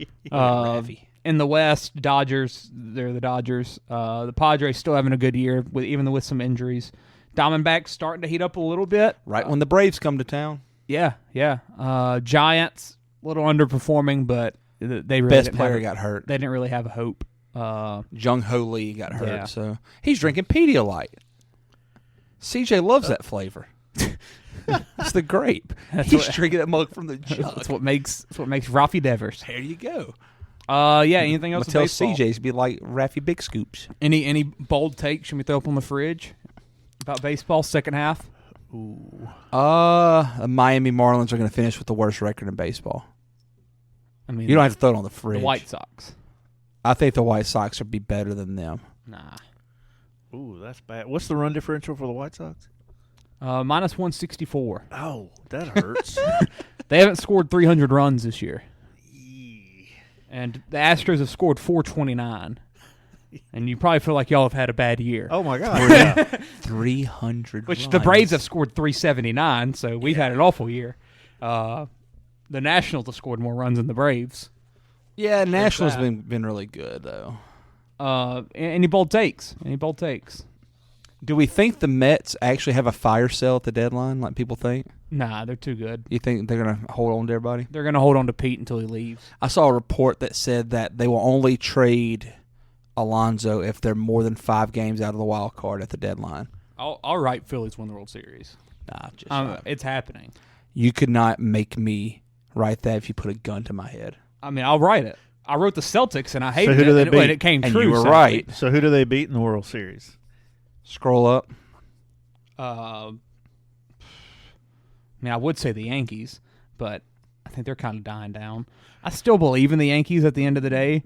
In the West, Dodgers. They're the Dodgers. The Padres still having a good year, even with some injuries. Diamondbacks starting to heat up a little bit. Right when the Braves come to town. Yeah. Giants a little underperforming, but they really Best didn't player have, got hurt. They didn't really have a hope. Jung Ho Lee got hurt, Yeah. so he's drinking Pedialyte. CJ loves that flavor. It's the grape. He's drinking that mug from the jug. That's what makes Rafi Devers. There you go. Yeah. Anything I'm else? gonna with tell baseball? CJ's be like Raffy Big Scoops. Any bold takes you want me to throw up on the fridge about baseball second half? The Miami Marlins are going to finish with the worst record in baseball. I mean, You don't have to throw it on the fridge. the White Sox. I think the White Sox would be better than them. Nah. Ooh, that's bad. What's the run differential for the White Sox? Minus 164. Oh, that hurts. They haven't scored 300 runs this year. And the Astros have scored 429. And you probably feel like y'all have had a bad year. Oh, my God. 300 Which runs. the Braves have scored 379, so we've had an awful year. The Nationals have scored more runs than the Braves. Yeah, Nationals been really good, though. Any bold takes? Any bold takes? Do we think the Mets actually have a fire sale at the deadline, like people think? Nah, they're too good. You think they're going to hold on to everybody? They're going to hold on to Pete until he leaves. I saw a report that said that they will only trade Alonso if they're more than 5 games out of the wild card at the deadline. I'll write Phillies win the World Series. Nah, just it's happening. You could not make me write that if you put a gun to my head. I mean, I'll write it. I wrote the Celtics, and I hated who do they it, beat? and it came And true. you were sadly. right. So who do they beat in the World Series? Scroll up. I mean, I would say the Yankees, but I think they're kind of dying down. I still believe in the Yankees at the end of the day.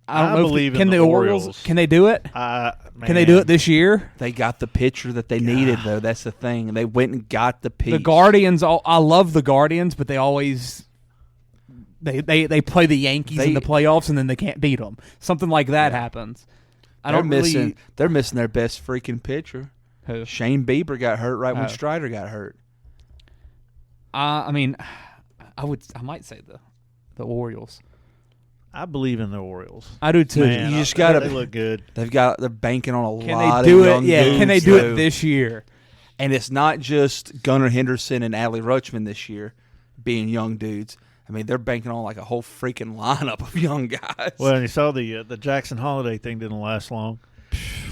I don't know believe can in the Orioles. Can they do it? Can they do it this year? They got the pitcher that they needed, though. That's the thing. They went and got the piece. The Guardians. I love the Guardians, but they always they play the Yankees in the playoffs, and then they can't beat them. Something like that happens. They're missing their best freaking pitcher. Who? Shane Bieber got hurt right when Strider got hurt. I mean, I might say the Orioles. I believe in the Orioles. I do too. Man, You just gotta. They look good. They're banking on a Can lot they do of it? young Yeah. dudes, Can they do though. it this year? And it's not just Gunnar Henderson and Adley Rutschman this year being young dudes. I mean, they're banking on like a whole freaking lineup of young guys. Well, and you saw the Jackson Holiday thing didn't last long.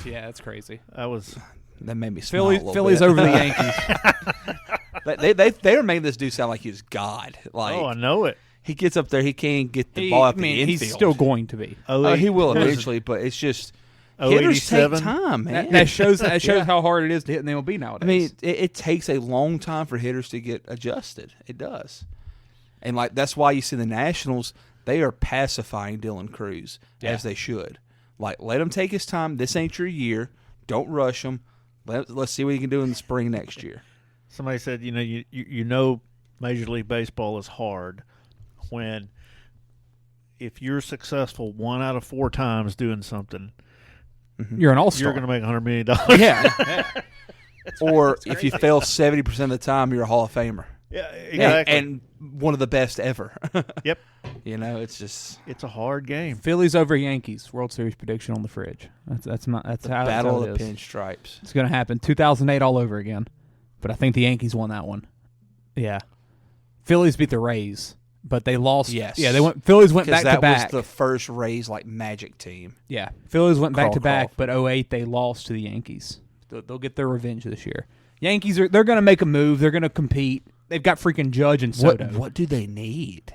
Yeah, that's crazy. That made me smile a little Phillies bit. over the Yankees. They are making this dude sound like he's God. Like, Oh, I know it. he gets up there, he can't get the ball up the infield. He's still going to be. He will eventually, but it's just hitters take 087? time, man. That shows how hard it is to hit in the MLB nowadays. I mean, it takes a long time for hitters to get adjusted. It does. And like that's why you see the Nationals, they are pacifying Dylan Cruz as they should. Like, let him take his time. This ain't your year. Don't rush him. Let's see what he can do in the spring next year. Somebody said, you know, Major League Baseball is hard when if you're successful 1 out of 4 times doing something, you're an all-star. you're going to make $100 million. Yeah. Or if you fail 70% of the time, you're a Hall of Famer. Yeah, exactly. And one of the best ever. Yep. It's a hard game. Phillies over Yankees. World Series prediction on the fridge. That's how battle it of the is. pinstripes. It's going to happen. 2008 all over again. But I think the Yankees won that one. Yeah. Phillies beat the Rays, but they lost. Yes. Yeah, Phillies went back to that back. was the first Rays magic team. Yeah. Phillies went back to back, Crawl. but 2008 they lost to the Yankees. They'll get their revenge this year. Yankees they're going to make a move. They're going to compete. They've got freaking Judge and Soto. What do they need?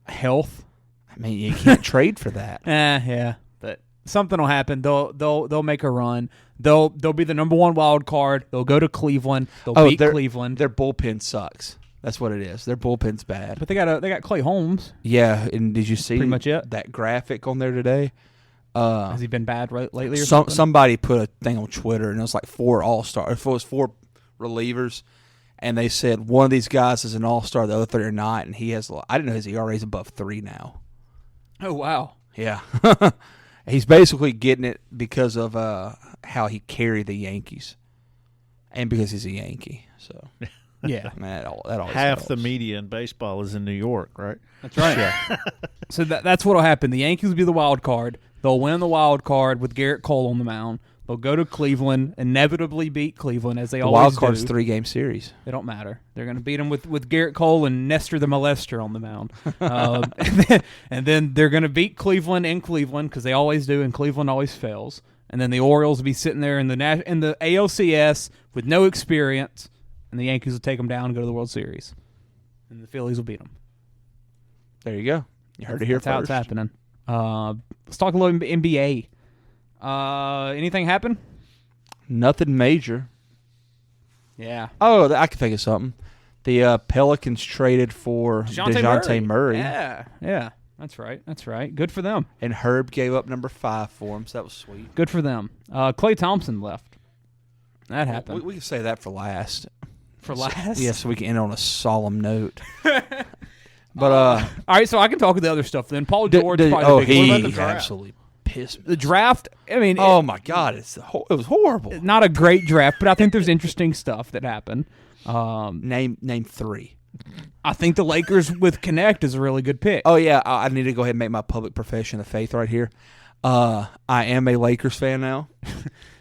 Health. I mean, you can't trade for that. Yeah, but something will happen. They'll make a run. They'll be the number 1 wild card. They'll go to Cleveland. They'll beat Cleveland. Their bullpen sucks. That's what it is. Their bullpen's bad. But they got Clay Holmes. Yeah, and did you see Pretty much it. that graphic on there today? Has he been bad lately or something? Somebody put a thing on Twitter, and it was like 4 All-Stars. It was 4 relievers, and they said one of these guys is an All-Star, the other 3 are not, and he has – I didn't know his ERA is above 3 now. Oh, wow. Yeah. He's basically getting it because of how he carried the Yankees and because he's a Yankee. So, yeah. Man, that always Half helps. the media in baseball is in New York, right? That's right. Yeah. So that's what will happen. The Yankees will be the wild card. They'll win the wild card with Garrett Cole on the mound. They'll go to Cleveland, inevitably beat Cleveland as they always do. The wild card's 3-game series. They don't matter. They're going to beat them with Garrett Cole and Nestor the Molester on the mound. And then they're going to beat Cleveland in Cleveland because they always do, and Cleveland always fails. And then the Orioles will be sitting there in the ALCS with no experience, and the Yankees will take them down and go to the World Series. And the Phillies will beat them. There you go. You heard it here That's how first. it's happening. Let's talk a little NBA. Anything happen? Nothing major. Yeah. Oh, I can think of something. The Pelicans traded for DeJounte Murray. Yeah. That's right. Good for them. And Herb gave up number 5 for him, so that was sweet. Good for them. Klay Thompson left. That happened. We can say that for last. For last? Yeah, so we can end on a solemn note. But all right, so I can talk with the other stuff then. Paul George. Probably the big one. What about the draft? Absolutely pissed me. The draft. I mean, oh my God, it was horrible. Not a great draft, but I think there's interesting stuff that happened. Name 3. I think the Lakers with Connect is a really good pick. Oh yeah, I need to go ahead and make my public profession of faith right here. I am a Lakers fan now.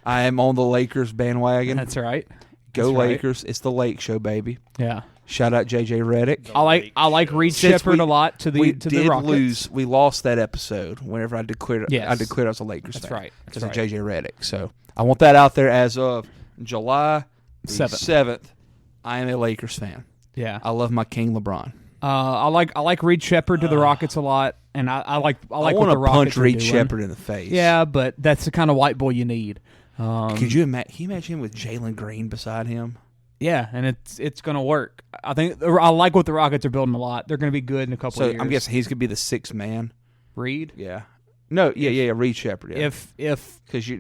I am on the Lakers bandwagon. That's right. Go Lakers! Right. It's the Lake Show, baby. Yeah. Shout out JJ Redick. I like Reed Shepherd a lot to the Rockets. We lost that episode whenever I declared I was a Lakers fan. That's right. Because of JJ Redick. So I want that out there as of July 7th. I am a Lakers fan. Yeah. I love my King LeBron. I like Reed Shepherd to the Rockets a lot, and I like I want to punch Reed Shepherd in the face. Yeah, but that's the kind of white boy you need. Could you imagine him with Jalen Green beside him? Yeah, and it's going to work. I like what the Rockets are building a lot. They're going to be good in a couple of years. So I'm guessing he's going to be the 6th man. Reed? Yeah. No, yeah, Reed Shepherd. Yeah. If because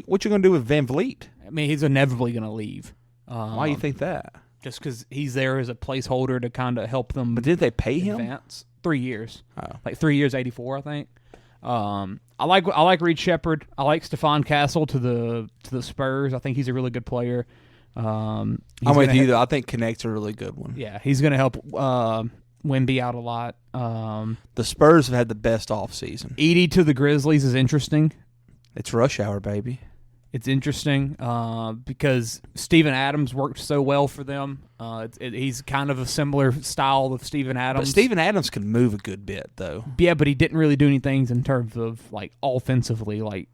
what you going to do with Van Vliet? I mean, he's inevitably going to leave. Why do you think that? Just because he's there as a placeholder to kind of help them. But did they pay him? Advance. 3 years. Oh. Like 3 years, 84, I think. I like Reed Shepherd. I like Stephon Castle to the Spurs. I think he's a really good player. I'm with you though. I think Connect's a really good one. Yeah, he's going to help Wemby out a lot. The Spurs have had the best offseason. Edey to the Grizzlies is interesting. It's rush hour, baby. It's interesting because Steven Adams worked so well for them. He's kind of a similar style of Steven Adams. But Steven Adams can move a good bit, though. Yeah, but he didn't really do anything in terms of like offensively. Like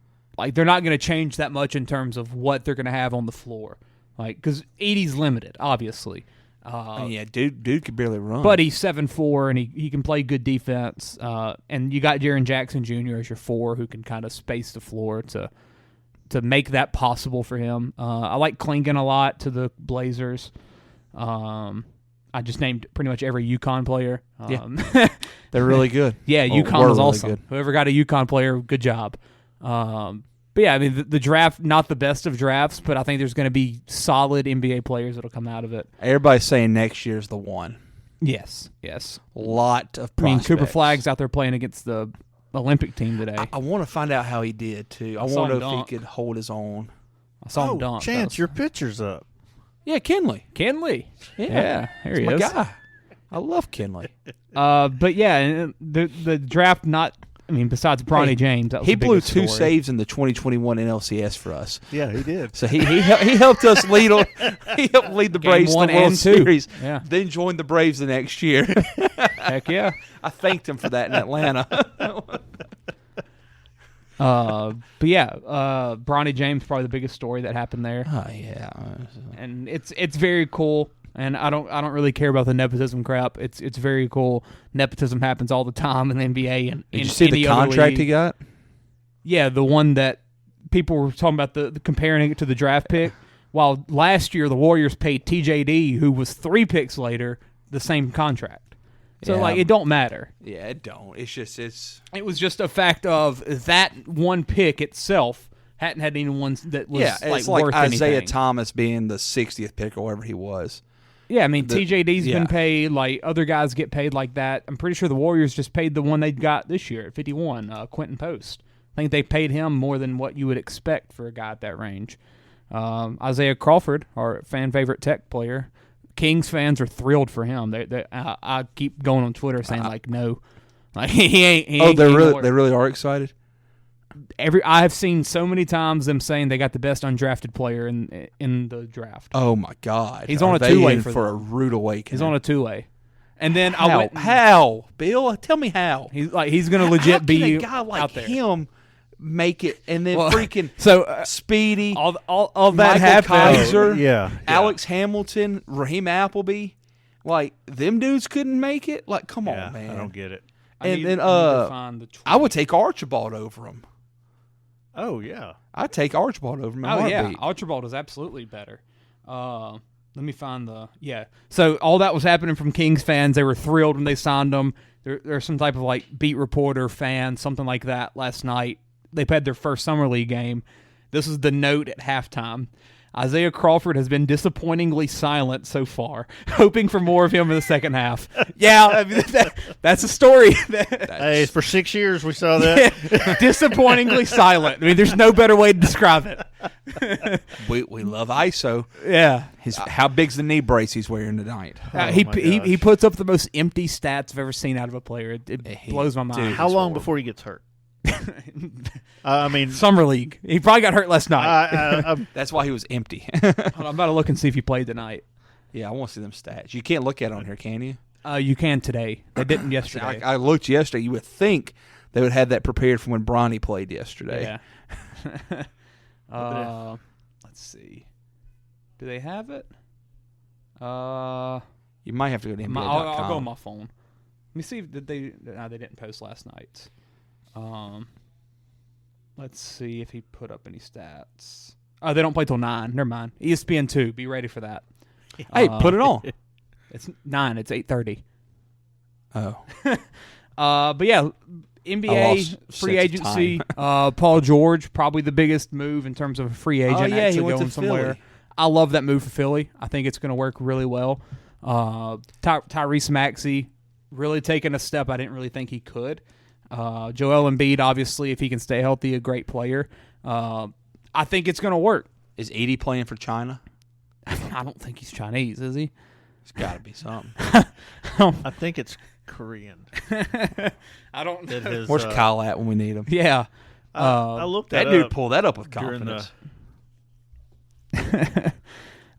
they're not going to change that much in terms of what they're going to have on the floor. Like because Edey's limited, obviously. Yeah, dude can barely run. But he's 7'4", and he can play good defense. And you got Jaren Jackson Jr. as your 4 who can kind of space the floor to make that possible for him. I like Klingon a lot to the Blazers. I just named pretty much every UConn player. Yeah. They're really good. Yeah, UConn is awesome. Really good. Whoever got a UConn player, good job. But yeah, I mean, the draft, not the best of drafts, but I think there's going to be solid NBA players that will come out of it. Everybody's saying next year's the one. Yes. Lot of prospects. I mean, Cooper Flagg's out there playing against the Olympic team today. I want to find out how he did, too. I want to know if he could hold his own. I saw him dunk. Chance, your picture's up. Yeah, Kenley. Yeah, here he my is. Guy. I love Kenley. But yeah, the draft besides Bronny James, that was he the blew biggest 2 story. saves in the 2021 NLCS for us. Yeah, he did. So he helped us lead. He helped lead the Braves to the World Series. Yeah. Then joined the Braves the next year. Heck yeah! I thanked him for that in Atlanta. But yeah, Bronny James probably the biggest story that happened there. Oh yeah, and it's very cool. And I don't really care about the nepotism crap. It's very cool. Nepotism happens all the time in the NBA. And did you see the contract he got? Yeah, the one that people were talking about the comparing it to the draft pick. While last year the Warriors paid TJD, who was 3 picks later, the same contract. So it don't matter. Yeah, it don't. It's just It was just a fact of that one pick itself hadn't had anyone that was it's worth Isaiah anything. Thomas being the 60th pick or whatever he was. Yeah, I mean, TJD's been paid, like other guys get paid like that. I'm pretty sure the Warriors just paid the one they got this year at 51, Quentin Post. I think they paid him more than what you would expect for a guy at that range. Isaiah Crawford, our fan favorite Tech player, Kings fans are thrilled for him. I keep going on Twitter saying no, like he ain't. They really are excited. I have seen so many times them saying they got the best undrafted player in the draft. Oh my God, he's on a 2-way for a rude awakening. He's on a 2-way, and then how Bill? Tell me how he's going to legit be a guy like out there. him make it, and then Speedy, all that Michael happened. Kaiser, Alex Hamilton, Raheem Appleby, like them dudes couldn't make it. Like, come on, man, I don't get it. I would take Archibald over him. Oh, yeah. I'd take Archibald over him. Yeah. Archibald is absolutely better. Let me find So all that was happening from Kings fans. They were thrilled when they signed him. There's some type of like beat reporter fan, something like that last night. They had their first summer league game. This is the note at halftime. Isaiah Crawford has been disappointingly silent so far, hoping for more of him in the second half. Yeah, I mean, that's a story. Hey, for 6 years we saw that. Disappointingly silent. I mean, there's no better way to describe it. We love ISO. Yeah. How big's the knee brace he's wearing tonight? He puts up the most empty stats I've ever seen out of a player. It blows my mind. Dude, how long before he gets hurt? I mean, Summer League. He probably got hurt last night. That's why he was empty. Hold on, I'm about to look and see if he played tonight. Yeah, I want to see them stats. You can't look at it on here, can you? You can today. They didn't yesterday. I looked yesterday. You would think they would have that prepared from when Bronny played yesterday. Yeah. Let's see. Do they have it? You might have to go to NBA.com. I'll go on my phone. Let me see if they didn't post last night. Let's see if he put up any stats. Oh, they don't play till 9. Never mind. ESPN 2. Be ready for that. Hey, put it on. It's 9. It's 8:30. Oh. But yeah, NBA free agency. Paul George, probably the biggest move in terms of a free agent he went going to somewhere. Philly. I love that move for Philly. I think it's going to work really well. Tyrese Maxey really taking a step I didn't really think he could. Joel Embiid, obviously, if he can stay healthy, a great player. I think it's going to work. Is Edie playing for China? I don't think he's Chinese, is he? It's got to be something. I think it's Korean. I don't know. Where's Kyle at when we need him? Yeah. I looked that that dude up pulled that up with during confidence.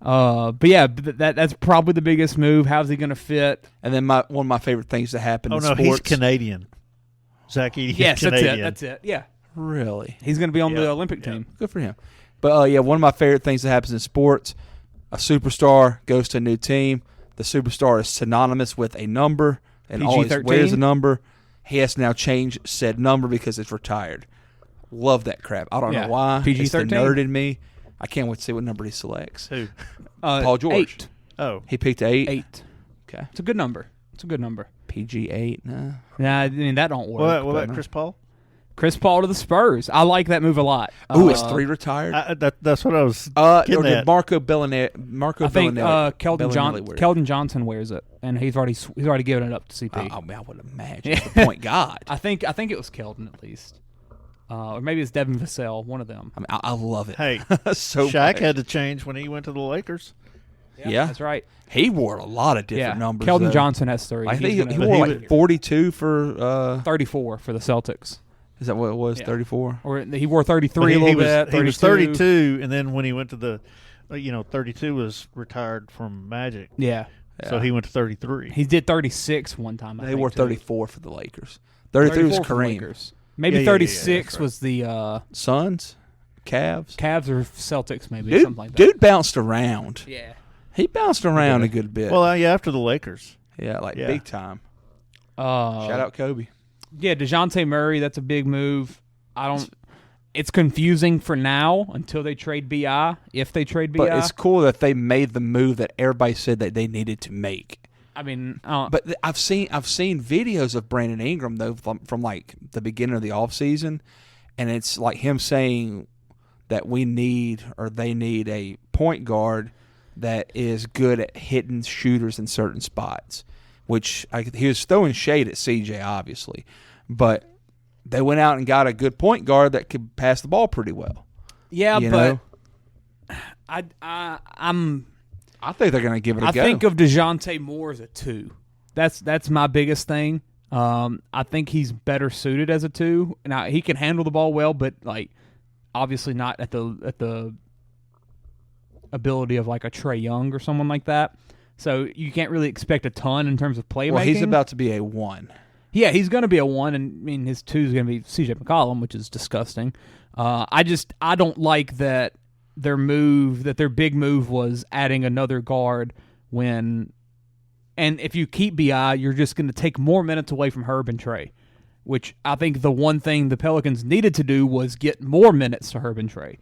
But yeah, that's probably the biggest move. How's he going to fit? And then one of my favorite things to happen in sports. He's Canadian. Zach Edey is Canadian. That's it. Yeah. Really? He's going to be on the Olympic team. Good for him. But one of my favorite things that happens in sports, a superstar goes to a new team. The superstar is synonymous with a number and always wears a number. He has to now change said number because it's retired. Love that crap. I don't know why. PG-13? It's the nerd in me. I can't wait to see what number he selects. Who? Paul George. 8. Oh. He picked 8? 8. Okay. It's a good number. PG-8? No. Yeah, I mean, that don't work. What about Chris Paul? Chris Paul to the Spurs. I like that move a lot. Ooh, is 3 retired? That's what I was or getting did at. Marco Bellinelli? I think Keldon Johnson wears it, and he's already given it up to CP. I would imagine it's the point guard. I think it was Keldon at least, or maybe it's Devin Vassell, one of them. I mean, I love it. Hey, so Shaq much. had to change when he went to the Lakers. Yeah, that's right. He wore a lot of different numbers. Keldon Johnson has 3. I think he wore like 42 for 34 for the Celtics. Is that what it was? 34, or he wore 33 a little bit. 32. He was 32, and then when he went to the, 32 was retired from Magic. Yeah. So he went to 33. He did 36 one time. They wore 34 for the Lakers. 33 was Kareem. Maybe 36 was the Suns, Cavs. Cavs or Celtics, maybe something like that. Dude bounced around. Yeah. He bounced around a good bit. Well, after the Lakers. Yeah, big time. Shout out Kobe. Yeah, DeJounte Murray, that's a big move. It's confusing for now until they trade BI, if they trade BI. But it's cool that they made the move that everybody said that they needed to make. I mean, but I've seen videos of Brandon Ingram though from like the beginning of the offseason, and it's like him saying that they need a point guard that is good at hitting shooters in certain spots, which he was throwing shade at CJ, obviously. But they went out and got a good point guard that could pass the ball pretty well. Yeah, but I think they're going to give it a go. I think of DeJounte more as a 2. That's my biggest thing. I think he's better suited as a 2. Now, he can handle the ball well, but obviously not at the ability of like a Trae Young or someone like that. So you can't really expect a ton in terms of playmaking. Well, he's about to be a 1. Yeah, he's going to be a 1, and I mean his 2 is going to be CJ McCollum, which is disgusting. I don't like that their big move was adding another guard and if you keep BI, you're just going to take more minutes away from Herb and Trae, which I think the one thing the Pelicans needed to do was get more minutes to Herb and Trae.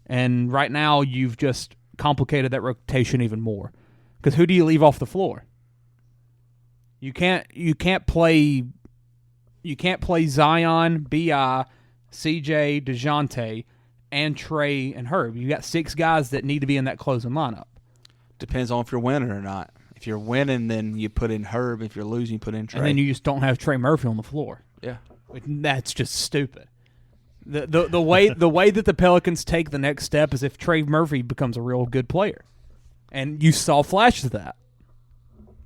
And right now you've just complicated that rotation even more. Because who do you leave off the floor? You can't play Zion, BI, CJ, DeJounte, and Trey and Herb. You got 6 guys that need to be in that closing lineup. Depends on if you're winning or not. If you're winning, then you put in Herb. If you're losing, you put in Trey. And then you just don't have Trey Murphy on the floor. Yeah. That's just stupid. The way that the Pelicans take the next step is if Trey Murphy becomes a real good player. And you saw flashes of that.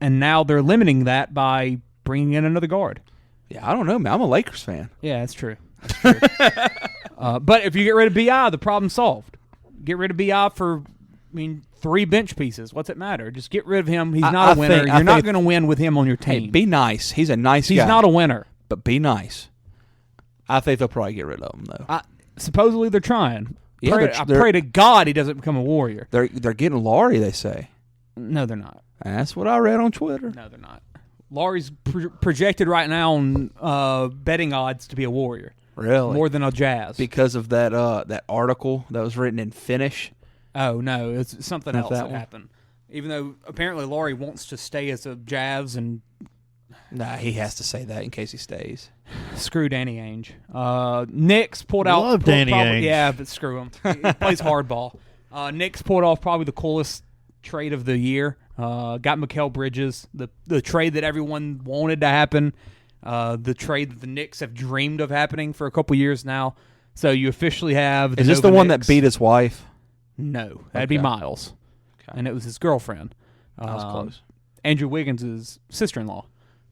And now they're limiting that by bringing in another guard. Yeah, I don't know, man. I'm a Lakers fan. Yeah, that's true. But if you get rid of B.I., the problem's solved. Get rid of B.I. for, 3 bench pieces. What's it matter? Just get rid of him. He's not a winner. You're not going to win with him on your team. Hey, be nice. He's a nice guy. He's not a winner. But be nice. I think they'll probably get rid of him, though. Supposedly they're trying. Yeah, I pray to God he doesn't become a Warrior. They're getting Laurie, they say. No, they're not. That's what I read on Twitter. No, they're not. Laurie's projected right now on betting odds to be a Warrior. Really? More than a Jazz. Because of that article that was written in Finnish? Oh, no. It's something Not else that that one? happened. Even though apparently Laurie wants to stay as a Jazz and... Nah, he has to say that in case he stays. Screw Danny Ainge. Knicks pulled out... Love Danny Ainge. Yeah, but screw him. He plays hardball. Knicks pulled off probably the coolest trade of the year. Got Mikal Bridges, the trade that everyone wanted to happen, the trade that the Knicks have dreamed of happening for a couple years now. So you officially have... Is this the one that beat his wife? No, that'd be Miles. Okay. And it was his girlfriend. That was close. Andrew Wiggins' sister-in-law.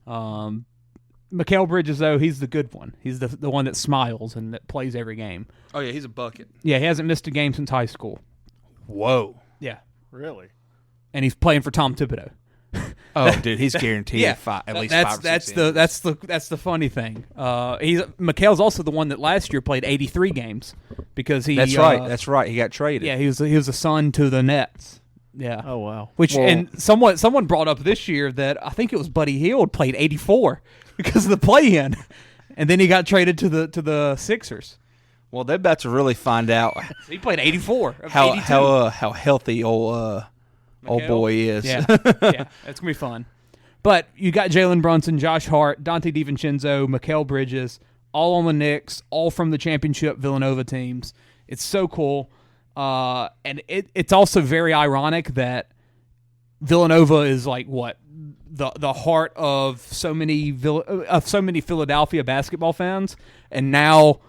Mikal Bridges, though, he's the good one. He's the one that smiles and that plays every game. Oh, yeah, he's a bucket. Yeah, he hasn't missed a game since high school. Whoa. Yeah. Really? And he's playing for Tom Thibodeau. Oh, dude, he's guaranteed Yeah. at least 5 or 6 games. That's the funny thing. Mikal's also the one that last year played 83 games because he. That's right. That's right. He got traded. Yeah, he was a son to the Nets. Yeah. Oh wow. And someone brought up this year that I think it was Buddy Hield played 84 because of the play-in, and then he got traded to the Sixers. Well, they're about to really find out So he played 84. how healthy old boy is. Yeah, yeah, it's gonna be fun. But you got Jalen Brunson, Josh Hart, Dante DiVincenzo, Mikal Bridges, all on the Knicks, all from the championship Villanova teams. It's so cool, and it's also very ironic that Villanova is like what the heart of so many Philadelphia basketball fans, and now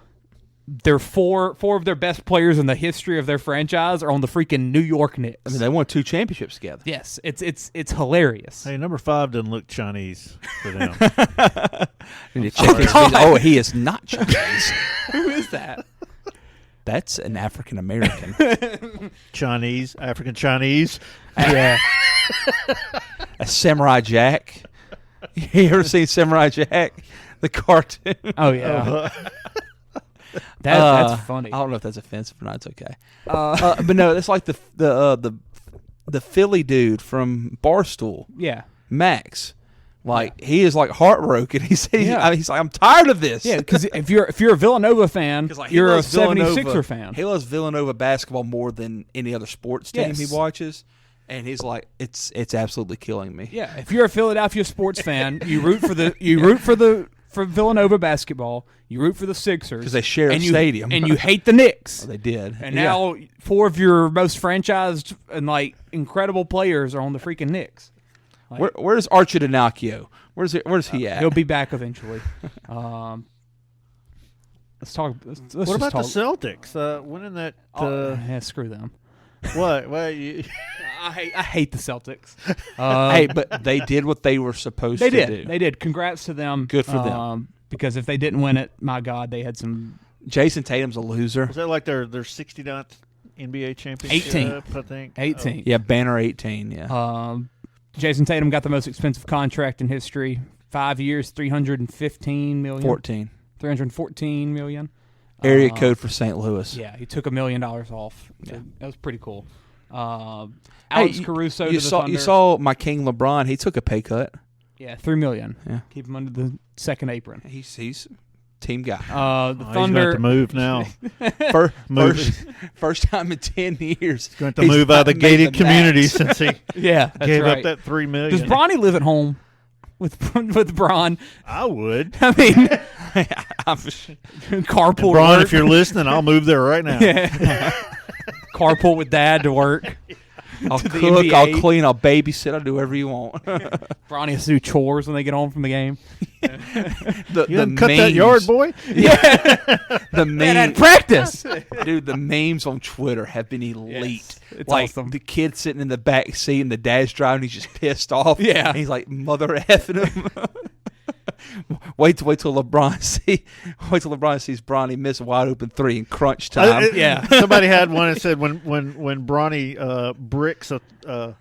they're four of their best players in the history of their franchise are on the freaking New York Knicks. I mean, they won 2 championships together. Yes, it's hilarious. Hey, number 5 doesn't look Chinese for them. You need to check his visa. Oh, he is not Chinese. Who is that? That's an African American. Chinese, African Chinese. Yeah. A Samurai Jack. You ever seen Samurai Jack? The cartoon? Oh, yeah. That's funny. I don't know if that's offensive or not. It's okay. But no, it's like the Philly dude from Barstool. Yeah. Max. Like he is like heartbroken. He's like, I'm tired of this. Yeah, because if you're a Villanova fan, like, you're a Villanova- 76er fan. He loves Villanova basketball more than any other sports team Yes. he watches. And he's like, it's absolutely killing me. Yeah, if you're a Philadelphia sports fan, you root for Villanova basketball. You root for the Sixers Because they share a stadium. and you hate the Knicks. Oh, they did. And now 4 of your most franchised and like incredible players are on the freaking Knicks. Like, where's Archie Dinacchio? Where's he at? He'll be back eventually. Let's talk. Let's What just about talk. the Celtics? Winning that. Yeah, screw them. What? You, I hate the Celtics. Hey, but they did what they were supposed They to did. do. They did. Congrats to them. Good for them. Because if they didn't win it, my God, they had some. Jason Tatum's a loser. was that like their 69th NBA championship? 18. I think 18. Yeah, banner 18. Yeah. Jason Tatum got the most expensive contract in history. 5 years, $315 million. 14. $314 million. Area code for St. Louis. Yeah, he took $1 million off. Yeah. That was pretty cool. Alex Hey, Caruso you to the saw Thunder. you saw my king LeBron. He took a pay cut. Yeah, $3 million. Yeah. Keep him under the second apron. He's team guy. The he's Thunder. going to move now. First time in 10 years. Going to move out of the gated community since he Yeah, that's gave right. up that $3 million. Does Bronny live at home with Bron? I would. I mean, Carpool. Brian, to work. if you're listening, I'll move there right now. Yeah. Carpool with Dad to work. I'll To the cook, I'll NBA. clean, I'll babysit, I'll do whatever you want. Bronny has to do chores when they get home from the game. The You didn't cut that yard, boy? The Man, at memes, practice. dude. The memes on Twitter have been elite. Yes, it's like awesome. the kid sitting in the back seat and the dad's driving. He's just pissed off. Yeah. And he's like mother effing him. wait till LeBron sees Bronny miss a wide open three in crunch time. Yeah. Somebody had one that said when Bronny bricks the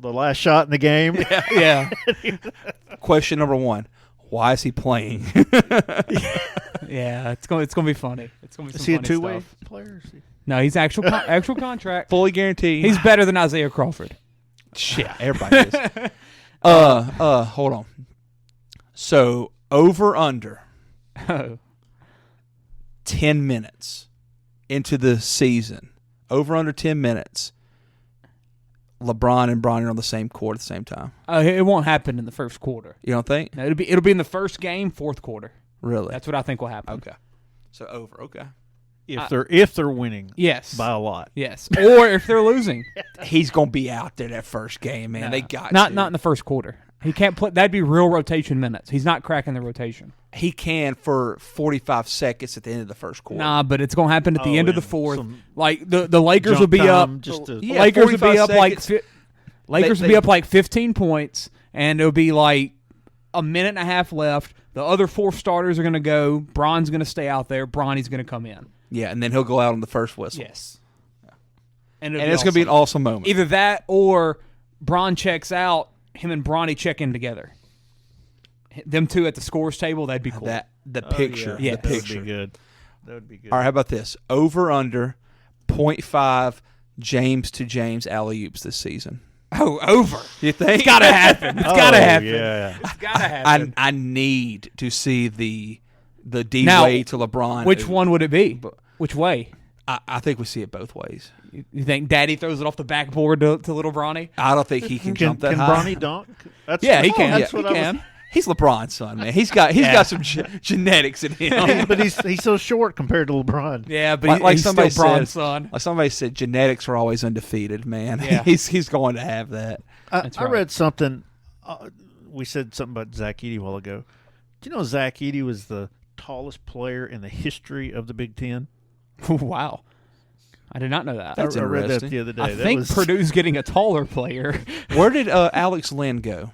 last shot in the game. Yeah. Question number one: why is he playing? Yeah. It's gonna be funny. It's gonna be some Is he a funny two-way stuff. player? No, he's actual contract. Fully guaranteed. He's better than Isaiah Crawford. Shit, everybody is. Hold on. So over under Oh. 10 minutes into the season. Over under 10 minutes. LeBron and Bronny are on the same court at the same time. It won't happen in the first quarter. You don't think? No, it'll be in the first game, fourth quarter. Really? That's what I think will happen. Okay. So over. Okay. If they're winning, Yes. by a lot. Yes. Or if they're losing. He's gonna be out there that first game, man. No. They got not to. in the first quarter. He can't play. That'd be real rotation minutes. He's not cracking the rotation. He can for 45 seconds at the end of the first quarter. Nah, but it's gonna happen at the end of the and fourth. some Like the Lakers jump will be time up. just to- The Yeah, Lakers will be 45 up like seconds. Lakers will be up like 15 points, and it'll be like a minute and a half left. The other four starters are gonna go. Bron's gonna stay out there. Bronny's gonna come in. Yeah, and then he'll go out on the first whistle. Yes. And it's gonna be an awesome moment. Either that or Bron checks out. Him and Bronny check in together. Them two at the scores table. That'd be cool. The picture. yeah. The That would picture. be good. That would be good. All right, how about this? Over under 0.5 James to James alley oops this season. Oh, over. You think? It's gotta happen. It's gotta happen. Yeah. It's gotta happen. I need to see the D Now, Wade to LeBron. Which one would it be? Which way? I think we see it both ways. You think Daddy throws it off the backboard to little Bronny? I don't think he can jump that Can high. Bronny dunk? That's Yeah, he can. That's He what I was- can. He's LeBron's son, man. He's got some genetics in him. but he's so short compared to LeBron. Yeah, but Like he's somebody still Bron's said, son. like somebody said, genetics are always undefeated, man. Yeah. he's going to have that. That's I right. read something. We said something about Zach Edey a while ago. Do you know Zach Edey was the tallest player in the history of the Big Ten? Wow. I did not know that. That's I read that interesting. the other day. I That think was, Purdue's getting a taller player. Where did Alex Lynn go?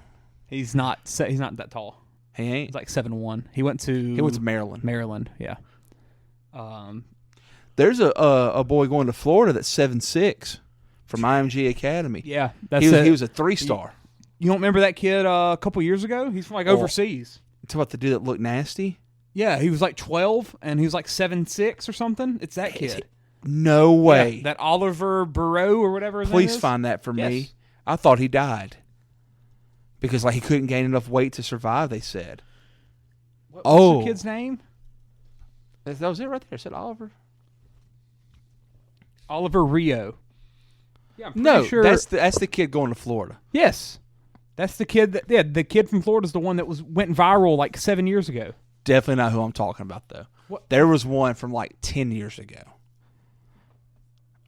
He's not that tall. He ain't. He's like 7'1". He went to Maryland. Maryland, yeah. There's a boy going to Florida that's 7'6" from IMG Academy. Yeah, that's He was a 3-star. You don't remember that kid a couple years ago? He's from like overseas. It's about the dude that looked nasty. Yeah, he was like 12 and he was like 7'6" or something. It's that kid. No way. Yeah, that Oliver Burrow or whatever his name Please is. find that for me. Yes. I thought he died because he couldn't gain enough weight to survive. They said. What's Oh. the kid's name? That was it right there. It said Oliver. Oliver Rio. Yeah, I'm pretty No, sure. that's the kid going to Florida. Yes. That's the kid the kid from Florida is the one that went viral like 7 years ago. Definitely not who I'm talking about though. What? There was one from like 10 years ago.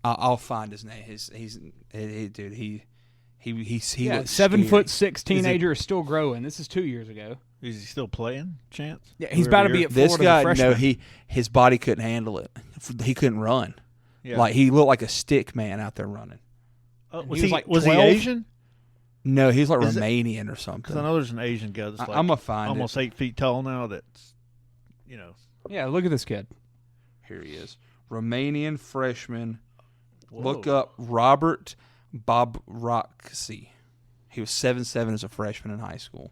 I'll find his name. He's Yeah, looks 7'6" scary. teenager is still growing. This is 2 years ago. is he still playing? Chance? Yeah, he's about to be at Florida. This guy, the freshman. no, his body couldn't handle it. He couldn't run. Yeah. Like he looked like a stick man out there running. Was he was he like was he 12? Asian? No, he's like Is it- Romanian or Because something. I know there's an Asian guy that's like I'm gonna find almost 8 feet tall now. That's Yeah, look at this kid. Here he is, Romanian freshman. Whoa. Look up Robert Bobroksy. He was 7'7" as a freshman in high school.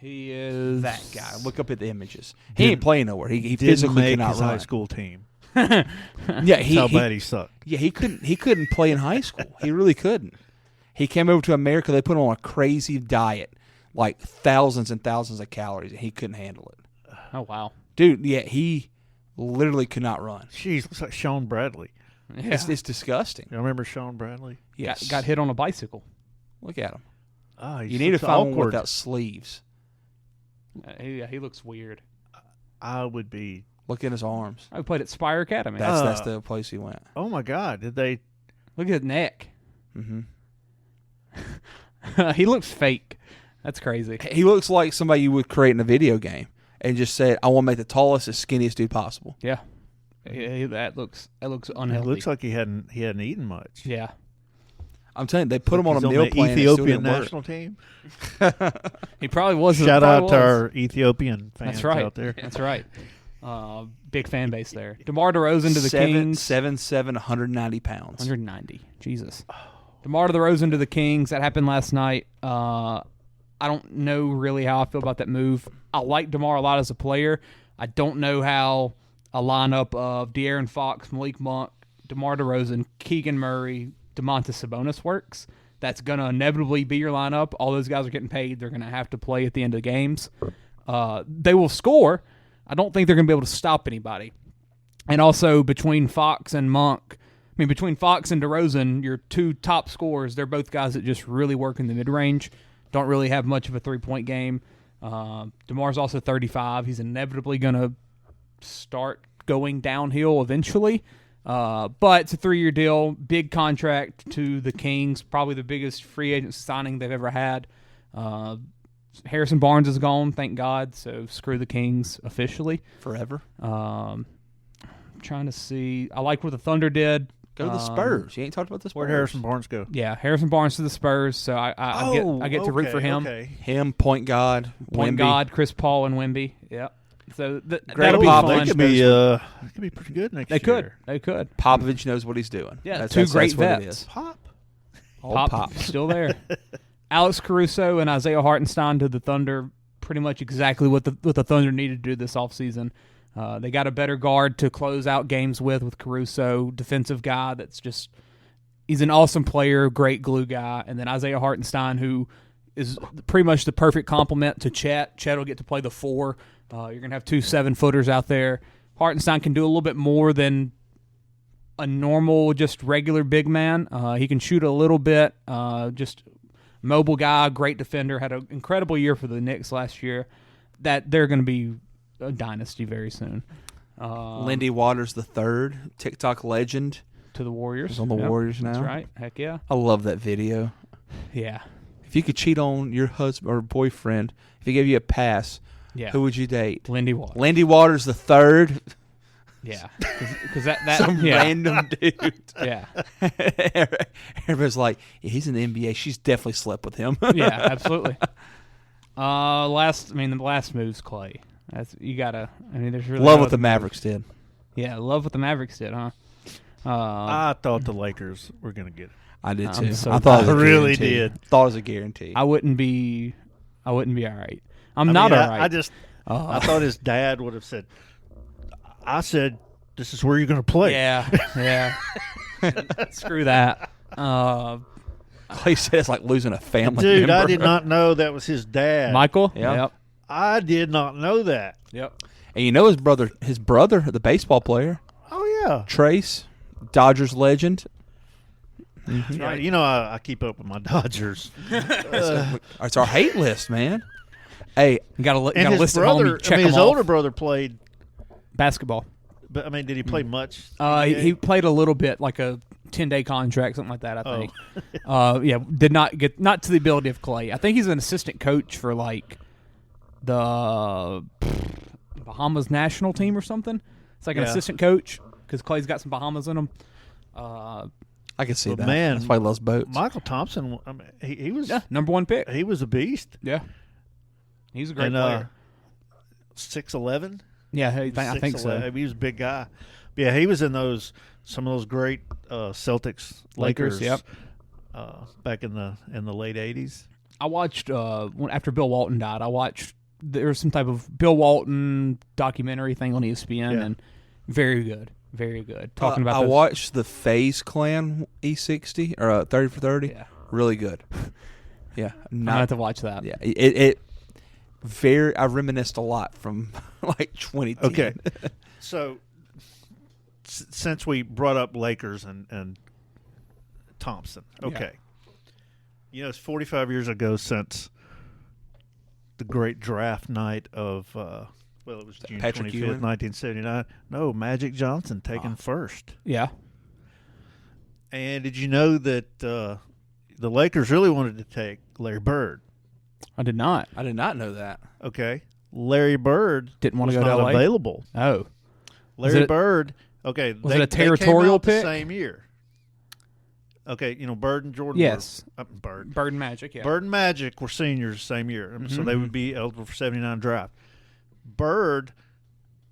He is That guy. Look up at the images. He ain't playing nowhere. He Didn't physically make cannot his run. high school team. Yeah, That's how bad he sucked. Yeah, he couldn't play in high school. He really couldn't. He came over to America. They put him on a crazy diet, like thousands and thousands of calories, and he couldn't handle it. Oh wow. Dude, yeah, he literally could not run. Jeez, looks like Sean Bradley. Yeah. It's disgusting. You remember Sean Bradley? Yes. Got hit on a bicycle. Look at him. Ah, You need to find one without sleeves. He looks weird. I would be. Look at his arms. I played at Spire Academy. That's the place he went. Oh my God! Did they? Look at his neck. Mm-hmm. He looks fake. That's crazy. He looks like somebody you would create in a video game and just say, "I want to make the tallest, and skinniest dude possible." Yeah. That looks unhealthy. It looks like he hadn't eaten much. Yeah. I'm telling you, they put him on a He's meal the plan. Ethiopian national team. He probably was. Shout out to our Ethiopian fans out there. That's right. Big fan base there. DeMar DeRozan to the Kings. 7'7", 190 pounds. 190. Jesus. DeMar DeRozan to the Kings. That happened last night. I don't know really how I feel about that move. I like DeMar a lot as a player. I don't know how a lineup of De'Aaron Fox, Malik Monk, DeMar DeRozan, Keegan Murray, DeMontis Sabonis works. That's going to inevitably be your lineup. All those guys are getting paid. They're going to have to play at the end of the games. They will score. I don't think they're going to be able to stop anybody. And also between Fox and Monk, between Fox and DeRozan, your two top scorers, they're both guys that just really work in the mid-range, don't really have much of a three-point game. DeMar's also 35. He's inevitably going to start going downhill eventually. But it's a 3-year deal, big contract to the Kings, probably the biggest free agent signing they've ever had. Harrison Barnes is gone, thank God, so screw the Kings officially. Forever. I'm trying to see. I like what the Thunder did. Go to the Spurs. You ain't talked about the Spurs. Where'd Harrison Barnes go? Yeah, Harrison Barnes to the Spurs, so I get to root for him. Okay. Him, point guard, Chris Paul, and Wemby. Yep. So that'll be fun. They could be pretty good next year. They could. Popovich knows what he's doing. Yeah, two great vets. Pop. Still there. Alex Caruso and Isaiah Hartenstein to the Thunder, pretty much exactly what the Thunder needed to do this offseason. They got a better guard to close out games with Caruso, defensive guy that's just – he's an awesome player, great glue guy. And then Isaiah Hartenstein, who is pretty much the perfect complement to Chet. Chet will get to play the 4. You're going to have 2 7-footers out there. Hartenstein can do a little bit more than a normal, just regular big man. He can shoot a little bit, just – mobile guy, great defender, had an incredible year for the Knicks last year. That they're going to be a dynasty very soon. Lindy Waters III, TikTok legend. To the Warriors. He's on the Warriors now. That's right. Heck yeah. I love that video. Yeah. If you could cheat on your husband or boyfriend, if he gave you a pass, who would you date? Lindy Waters. Lindy Waters III. Yeah, because that some random dude. Yeah, everybody's like, he's in the NBA. She's definitely slept with him. Yeah, absolutely. The last move's Clay. That's you gotta. There's really love what the Mavericks did. Yeah, love what the Mavericks did, huh? I thought the Lakers were gonna get it. I did too. I thought I really did. Thought it was a guarantee. I wouldn't be all right. I'm not all right. I thought his dad would have said. I said, "This is where you're going to play." Yeah. Screw that. He said it's like losing a family Dude, member. I did not know that was his dad. Michael? Yep. I did not know that. Yep. And you know his brother, the baseball player. Oh, yeah. Trace, Dodgers legend. Mm-hmm. Yeah, you know I keep up with my Dodgers. It's our hate list, man. Hey, you got to list his brother, his older brother played basketball. But did he play much? He played a little bit, like a 10-day contract, something like that. I think. Did not get to the ability of Clay. I think he's an assistant coach for like the Bahamas national team or something. It's like an assistant coach because Clay's got some Bahamas in him. I can see that. Man, that's why he loves boats. Michael Thompson, he was number 1 pick. He was a beast. Yeah, he's a great player. 6'11". Yeah, I think so. He was a big guy. Yeah, he was in some of those great Celtics Lakers. Yep. Back in the late '80s. I watched after Bill Walton died. There was some type of Bill Walton documentary thing on ESPN, and very good, very good. Talking about I watched the FaZe Clan E60 or 30 for 30. Yeah, really good. Yeah, I have to watch that. Yeah, I reminisced a lot from like 2010. Okay, so since we brought up Lakers and Thompson, okay, it's 45 years ago since the great draft night of it was June Patrick 25th, Ewing? 1979. No, Magic Johnson taken first. Yeah. And did you know that the Lakers really wanted to take Larry Bird? I did not. I did not know that. Okay, Larry Bird Didn't want to was go to not LA? available. Oh. Larry Bird. Okay, Was it a territorial they came out pick? the same year. Okay, Bird and Jordan. Yes. Bird Bird and Magic, yeah. and Magic were seniors the same year, so they would be eligible for 79 draft. Bird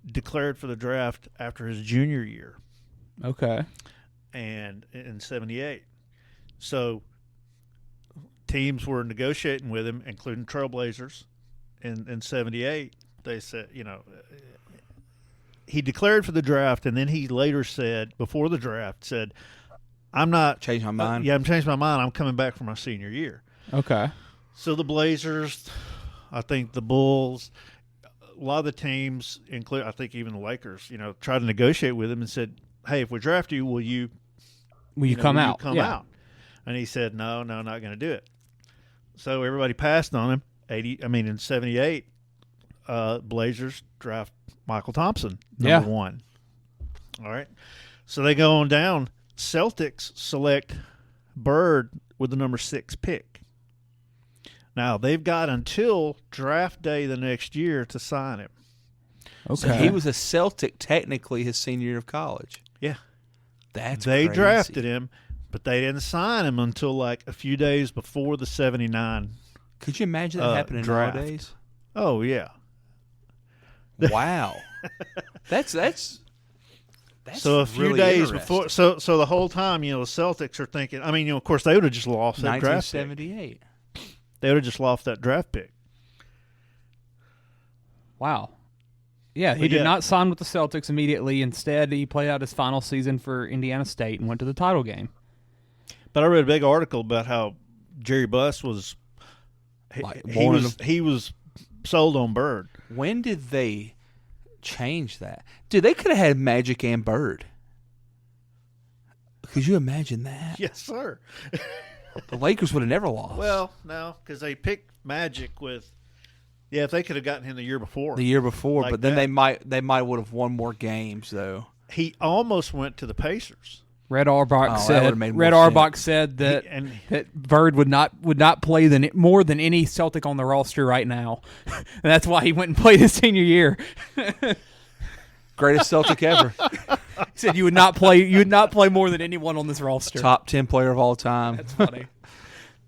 declared for the draft after his junior year. Okay. And in 78. So teams were negotiating with him, including Trailblazers. In 78, they said, he declared for the draft, and then he later said, before the draft, said, I'm not Changed my mind. I'm changed my mind. I'm coming back for my senior year. Okay. So the Blazers, I think the Bulls, a lot of the teams, include I think even the Lakers, tried to negotiate with him and said, "Hey, if we draft you, will you come out? Come out?" And he said, "No, not going to do it." So everybody passed on him. In 78, Blazers draft Michael Thompson, number 1. All right. So they go on down. Celtics select Bird with the number 6 pick. Now, they've got until draft day the next year to sign him. Okay. So he was a Celtic technically his senior year of college. Yeah. They crazy. Drafted him, but they didn't sign him until like a few days before the 79. Could you imagine that happening draft. nowadays? Oh, yeah. Wow. That's so a few really days before. So the whole time, the Celtics are thinking. Of course, they would have just lost that draft pick. 1978. They would have just lost that draft pick. Wow. Yeah, he did not sign with the Celtics immediately. Instead, he played out his final season for Indiana State and went to the title game. But I read a big article about how Jerry Buss was. He was sold on Bird. When did they change that? Dude, they could have had Magic and Bird. Could you imagine that? Yes, sir. The Lakers would have never lost. Well, no, because they picked Magic with. Yeah, if they could have gotten him the year before. Like but then they might would have won more games though. He almost went to the Pacers. Red Auerbach said that that Bird would not play more than any Celtic on the roster right now, and that's why he went and played his senior year. Greatest Celtic ever. He said you would not play more than anyone on this roster. Top 10 player of all time. That's funny.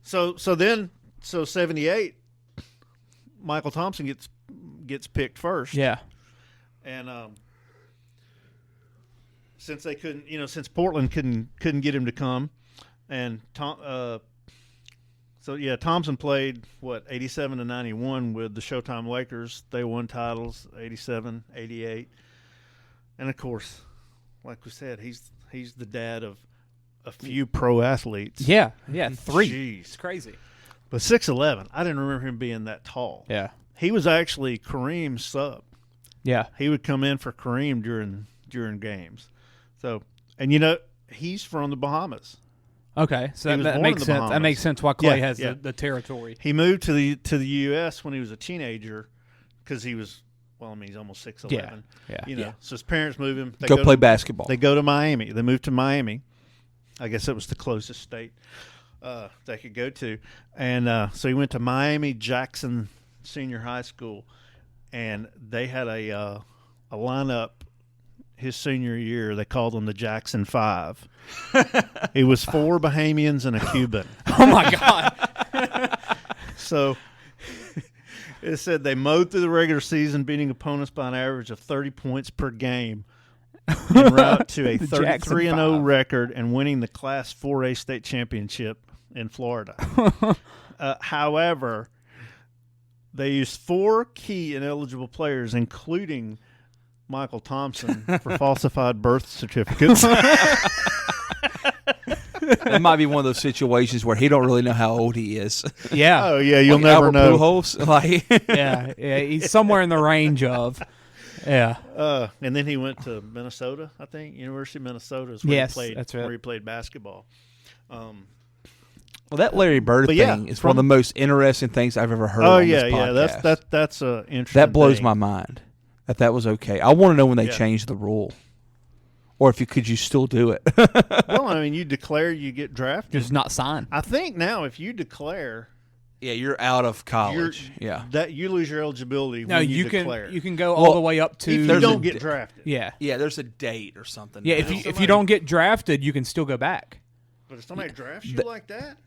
So 78, Michael Thompson gets picked first. Yeah, and since they couldn't, since Portland couldn't get him to come, and Thompson played 87 to 91 with the Showtime Lakers. They won titles 87, 88, and of course, like we said, he's the dad of a few pro athletes. Yeah, 3. Jeez. It's crazy. But 6'11", I didn't remember him being that tall. Yeah, he was actually Kareem's sub. Yeah, he would come in for Kareem during games. So, and he's from the Bahamas. Okay, so that makes sense. That makes sense why Clay has the territory. He moved to the U.S. when he was a teenager because he was he's almost 6'11". Yeah. So his parents moved him. They go play basketball. They go to Miami. They moved to Miami. I guess it was the closest state they could go to, and so he went to Miami Jackson Senior High School, and they had a lineup. His senior year, they called them the Jackson 5. It was 4 Bahamians and a Cuban. Oh, my God. So it said they mowed through the regular season, beating opponents by an average of 30 points per game, en route to a 33-0 record and winning the Class 4A state championship in Florida. However, they used 4 key ineligible players, including Michael Thompson, for falsified birth certificates. That might be one of those situations where he don't really know how old he is. Yeah. Oh, yeah, you'll never know. Yeah, he's somewhere in the range of. Yeah. And then he went to Minnesota, I think. University of Minnesota is where that's right. where he played basketball. Well, that Larry Bird But thing is one of the most interesting things I've ever heard. Oh on yeah, this podcast. yeah. That's a interesting. That blows thing. my mind. That was okay. I want to know when they Yeah. changed the rule, or if could you still do it? Well, I mean, you declare, you get drafted. Just not sign. I think now if you declare, Yeah, you're out of college. that you lose your eligibility. No, when you declare. can go all the way up to. if you there's don't a get di- drafted. Yeah, Yeah, there's a date or something. yeah. now. If you don't get drafted, you can still go back. But if somebody drafts you like that,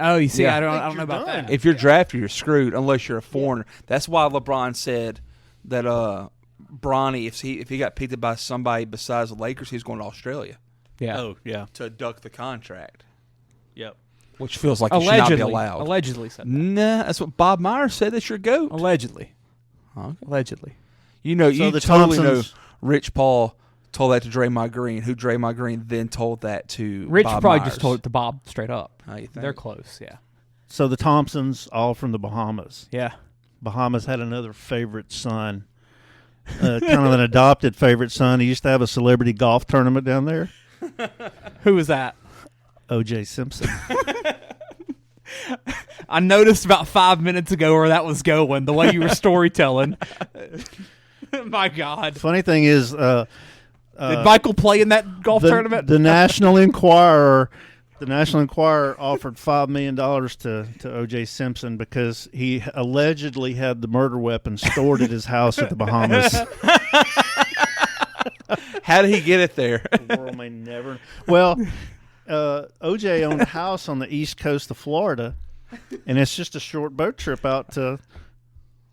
Oh, you see, Yeah. I don't think know you're about done. that. If you're drafted, you're screwed unless you're a foreigner. That's why LeBron said that Bronny, if he got picked up by somebody besides the Lakers, he's going to Australia Yeah, oh yeah, to duck the contract, yep. which feels like he should not be allegedly, allowed. allegedly said. That. Nah, that's what Bob Myers said. That's your goat. Allegedly, Okay. allegedly. You know, So you the totally Thompsons- know Rich Paul told that to Draymond Green, who Draymond Green then told that to Rich Bob probably Myers. just told it to Bob straight up. How you think? They're close. Yeah, So the Thompsons, all from the Bahamas. yeah. Bahamas had another favorite son, kind of an adopted favorite son. He used to have a celebrity golf tournament down there. Who was that? O.J. Simpson. I noticed about 5 minutes ago where that was going. The way you were storytelling. My God, Funny thing is, did Michael play in that golf tournament? The National Enquirer offered $5 million to O.J. Simpson because he allegedly had the murder weapon stored at his house at the Bahamas. How did he get it there? The world may never. Well, O.J. owned a house on the east coast of Florida, and it's just a short boat trip out to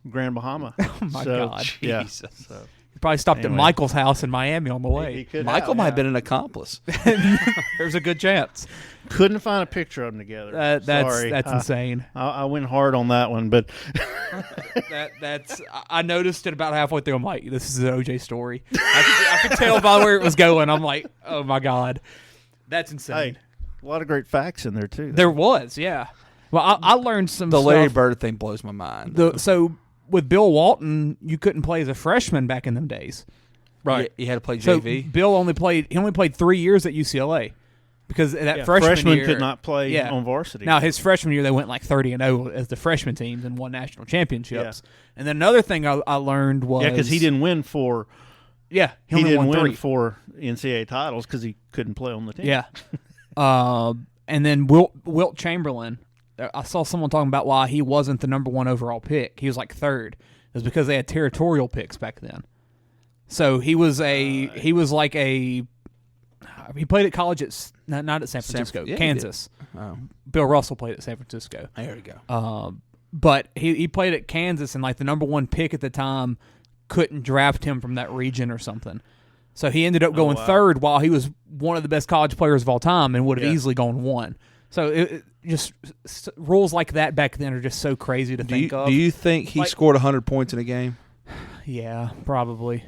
Grand Bahama. Oh my God. Yeah, Jesus. so He probably stopped Anyway. at Michael's house in Miami on the he way. could Michael might have yeah. been an accomplice. There's a good chance. Couldn't find a picture of them together. Sorry. That's insane. I went hard on that one, but That's I noticed it about halfway through. I'm like, this is an OJ story. I could tell by where it was going. I'm like, oh my God, that's insane. hey, a lot of great facts in there too. There was, yeah. Well, I learned some The stuff. Larry Bird thing blows my mind. So with Bill Walton, you couldn't play as a freshman back in them days. You had to play So JV. Bill only played 3 years at UCLA because that freshman freshmen year, could not play yeah. on varsity. Now his freshman year they went like 30-0 as the freshman teams and won national championships. And then another thing I learned was because he didn't win for he he only didn't won win 3. for NCAA titles because he couldn't play on the team. Yeah. And then Wilt Chamberlain, I saw someone talking about why he wasn't the number 1 overall pick. He was like 3rd. It was because they had territorial picks back then. So he was he played at college at not at San Francisco, yeah, he Kansas. Oh, Bill Russell played at San Francisco. there we go. But he played at Kansas, and like the number 1 pick at the time couldn't draft him from that region or something. So he ended up going 3rd while he was one of the best college players of all time and would have easily gone 1. So it just rules like that back then are just so crazy to think of. Do you think he scored 100 points in a game? Yeah, probably.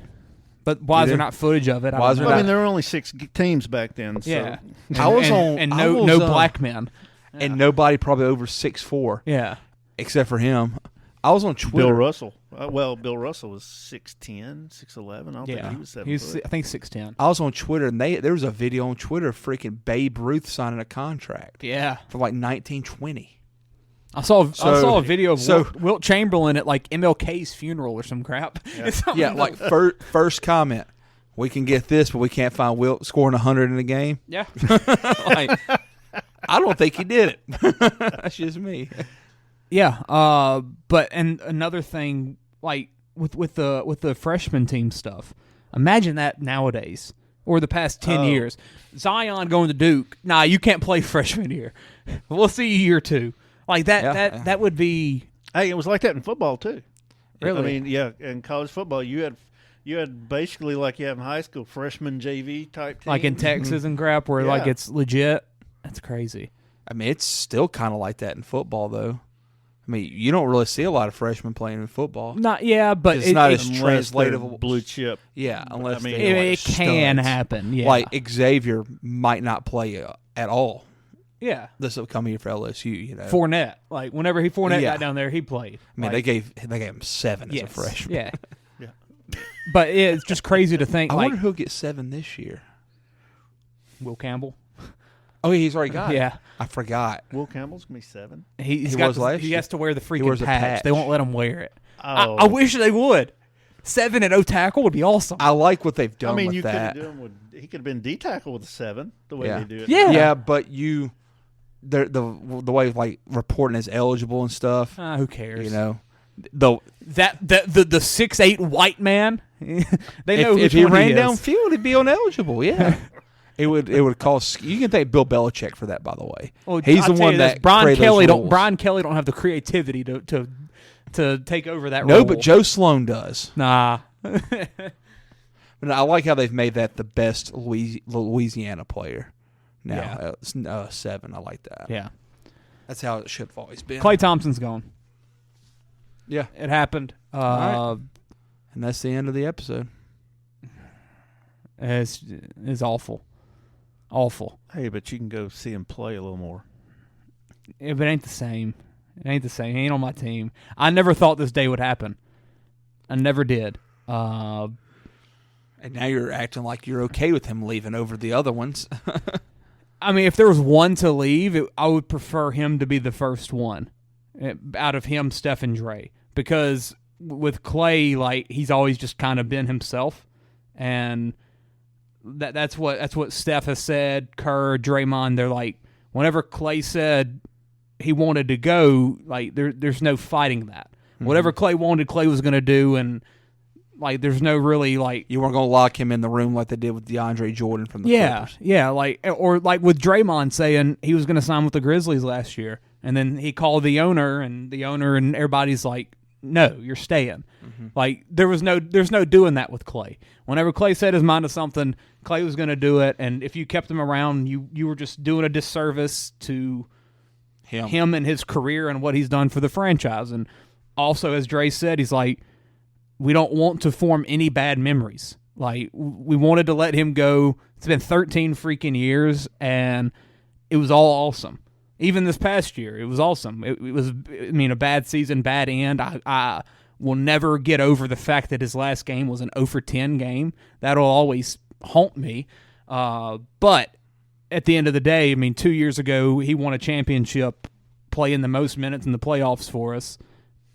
But why is there not footage of it? Why is there Well, I not- mean, there were only 6 teams back then. So. Yeah. I was on- and I no was, black men. And nobody probably over 6'4", Yeah. except for him. I was on Twitter. Bill Russell. Bill Russell was 6'10", 6'11". I don't think he was 7 foot. I think 6'10". I was on Twitter, and there was a video on Twitter of freaking Babe Ruth signing a contract Yeah. for like 1920. I saw a video of so- Wilt Chamberlain at like MLK's funeral or some crap. Yeah, like first comment. We can get this, but we can't find Wilt scoring 100 in a game. Yeah. Like, I don't think he did it. That's just me. Yeah, but and another thing, like with the freshman team stuff, imagine that nowadays or the past 10 years. Zion going to Duke, nah, you can't play freshman year. We'll see you year 2. Like that that would be. Hey, it was like that in football too. Really? I mean, yeah, in college football, you had basically like you have in high school, freshman JV type teams. Like in Texas and crap, where like Yeah. it's legit. That's crazy. I mean, it's still kind of like that in football, though. I mean, you don't really see a lot of freshmen playing in football. Not but It's not as Unless translatable. they're blue chip. Yeah, unless I mean, they're, it like, can studs. happen. Yeah, Like Xavier might not play at all yeah. this upcoming year for LSU. You know, Fournette, like whenever Fournette Yeah. got down there, he played. I mean, Like, they gave him 7 as a yes, freshman. Yeah, Yeah. but it's just crazy to think. I Like wonder who'll get 7 this year. Will Campbell. Oh, he's already got it. Yeah. I forgot. Will Campbell's going to be 7? He last has to wear the freaking wears a patch. They won't let him wear it. Oh. I wish they would. 7 and O tackle would be awesome. I like what they've done I mean, with you could that. have done with he could have been D tackle with a 7 the way they do it. Yeah. Yeah, but the way like reporting is eligible and stuff. Who cares? You know, the 6'8" white man. They know if which he one ran he is. downfield, he'd be ineligible. Yeah. It would cost. You can thank Bill Belichick for that, by the way. Well, He's I'll the tell one you this, that Brian created Kelly those don't. rules. Brian Kelly don't have the creativity to take over that. No, role. but Joe Sloan does. Nah. But I like how they've made that the best Louisiana player. Now Yeah. it's 7. I like that. Yeah. That's how it should have always been. Klay Thompson's gone. Yeah, It happened. right. And that's the end of the episode. It's awful. Awful. Hey, but you can go see him play a little more. Yeah, but it ain't the same. It ain't the same. He ain't on my team. I never thought this day would happen. I never did. And now you're acting like you're okay with him leaving over the other ones. I mean, if there was one to leave, I would prefer him to be the first one out of him, Steph, and Dre. Because with Klay, like, he's always just kind of been himself. And that's what Steph has said, Kerr, Draymond. They're like, whenever Klay said he wanted to go, like, there's no fighting that. Mm-hmm. Whatever Klay wanted, Klay was going to do, and like, there's no really, like... You weren't going to lock him in the room like they did with DeAndre Jordan from the Clippers. Yeah, like, or like with Draymond saying he was going to sign with the Grizzlies last year, and then he called the owner and everybody's like, no, you're staying. Mm-hmm. Like, there's no doing that with Klay. Whenever Klay said his mind to something, Klay was going to do it, and if you kept him around, you were just doing a disservice to him and his career and what he's done for the franchise. And also, as Dre said, he's like, we don't want to form any bad memories. Like, we wanted to let him go. It's been 13 freaking years, and it was all awesome. Even this past year, it was awesome. It was, I mean, a bad season, bad end. I will never get over the fact that his last game was an 0-for-10 game. That'll always haunt me. But at the end of the day, I mean, 2 years ago, he won a championship playing the most minutes in the playoffs for us.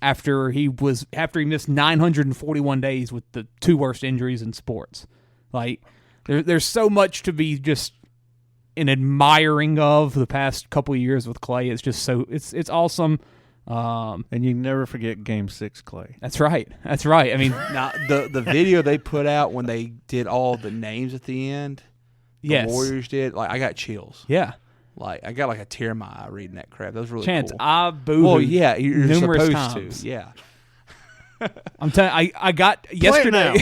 After he missed 941 days with the 2 worst injuries in sports. Like, there's so much to be just an admiring of the past couple of years with Klay. It's just it's awesome. And you never forget Game 6 Klay. That's right. I mean, now the video they put out when they did all the names at the end, yes, the Warriors did. Like, I got chills. Yeah. Like, I got like a tear in my eye reading that crap. That was really Chance, cool. I booed. Well, yeah, you're numerous supposed times. to. Yeah. I'm telling. I got yesterday.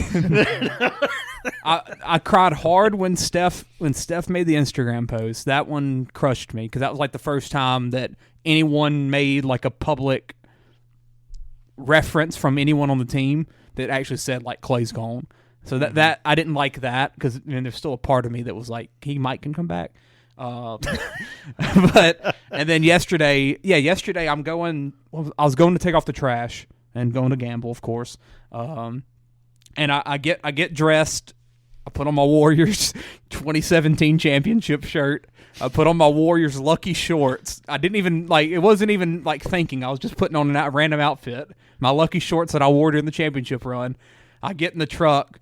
I cried hard when Steph made the Instagram post. That one crushed me because that was like the first time that anyone made like a public reference from anyone on the team that actually said like Klay's gone. So that I didn't like that because there's still a part of me that was like he might can come back. But and then yesterday I was going to take off the trash and going to gamble, of course. And I get dressed. I put on my Warriors 2017 championship shirt. I put on my Warriors lucky shorts. I didn't even it wasn't even like thinking. I was just putting on a random outfit. My lucky shorts that I wore during the championship run. I get in the truck.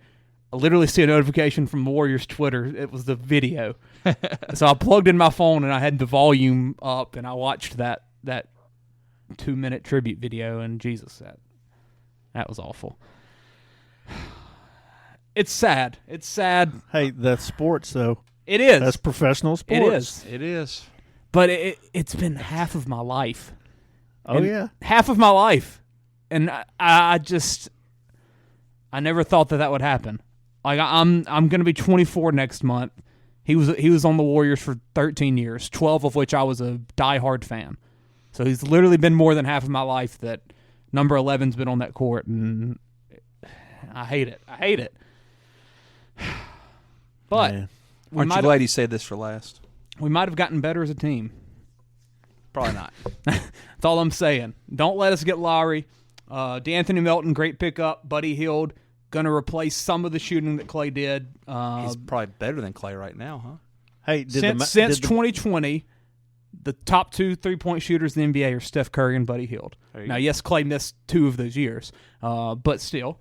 I literally see a notification from Warriors Twitter. It was the video. So I plugged in my phone and I had the volume up and I watched that 2-minute tribute video, and Jesus, that was awful. It's sad. It's sad. Hey, that's sports, though. It is. That's professional sports. It is. It is. But it's been half of my life. Oh, and yeah. Half of my life. And I never thought that would happen. Like, I'm going to be 24 next month. He was on the Warriors for 13 years, 12 of which I was a diehard fan. So he's literally been more than half of my life that number 11's been on that court, and I hate it. But aren't you glad you saved this for last? We might have gotten better as a team. Probably not. That's all I'm saying. Don't let us get Lowry. D'Anthony Melton, great pickup. Buddy Hield, going to replace some of the shooting that Klay did. He's probably better than Klay right now, huh? Hey, since 2020, the top 2 3-point shooters in the NBA are Steph Curry and Buddy Hield. Now, yes, Clay missed 2 of those years, but still.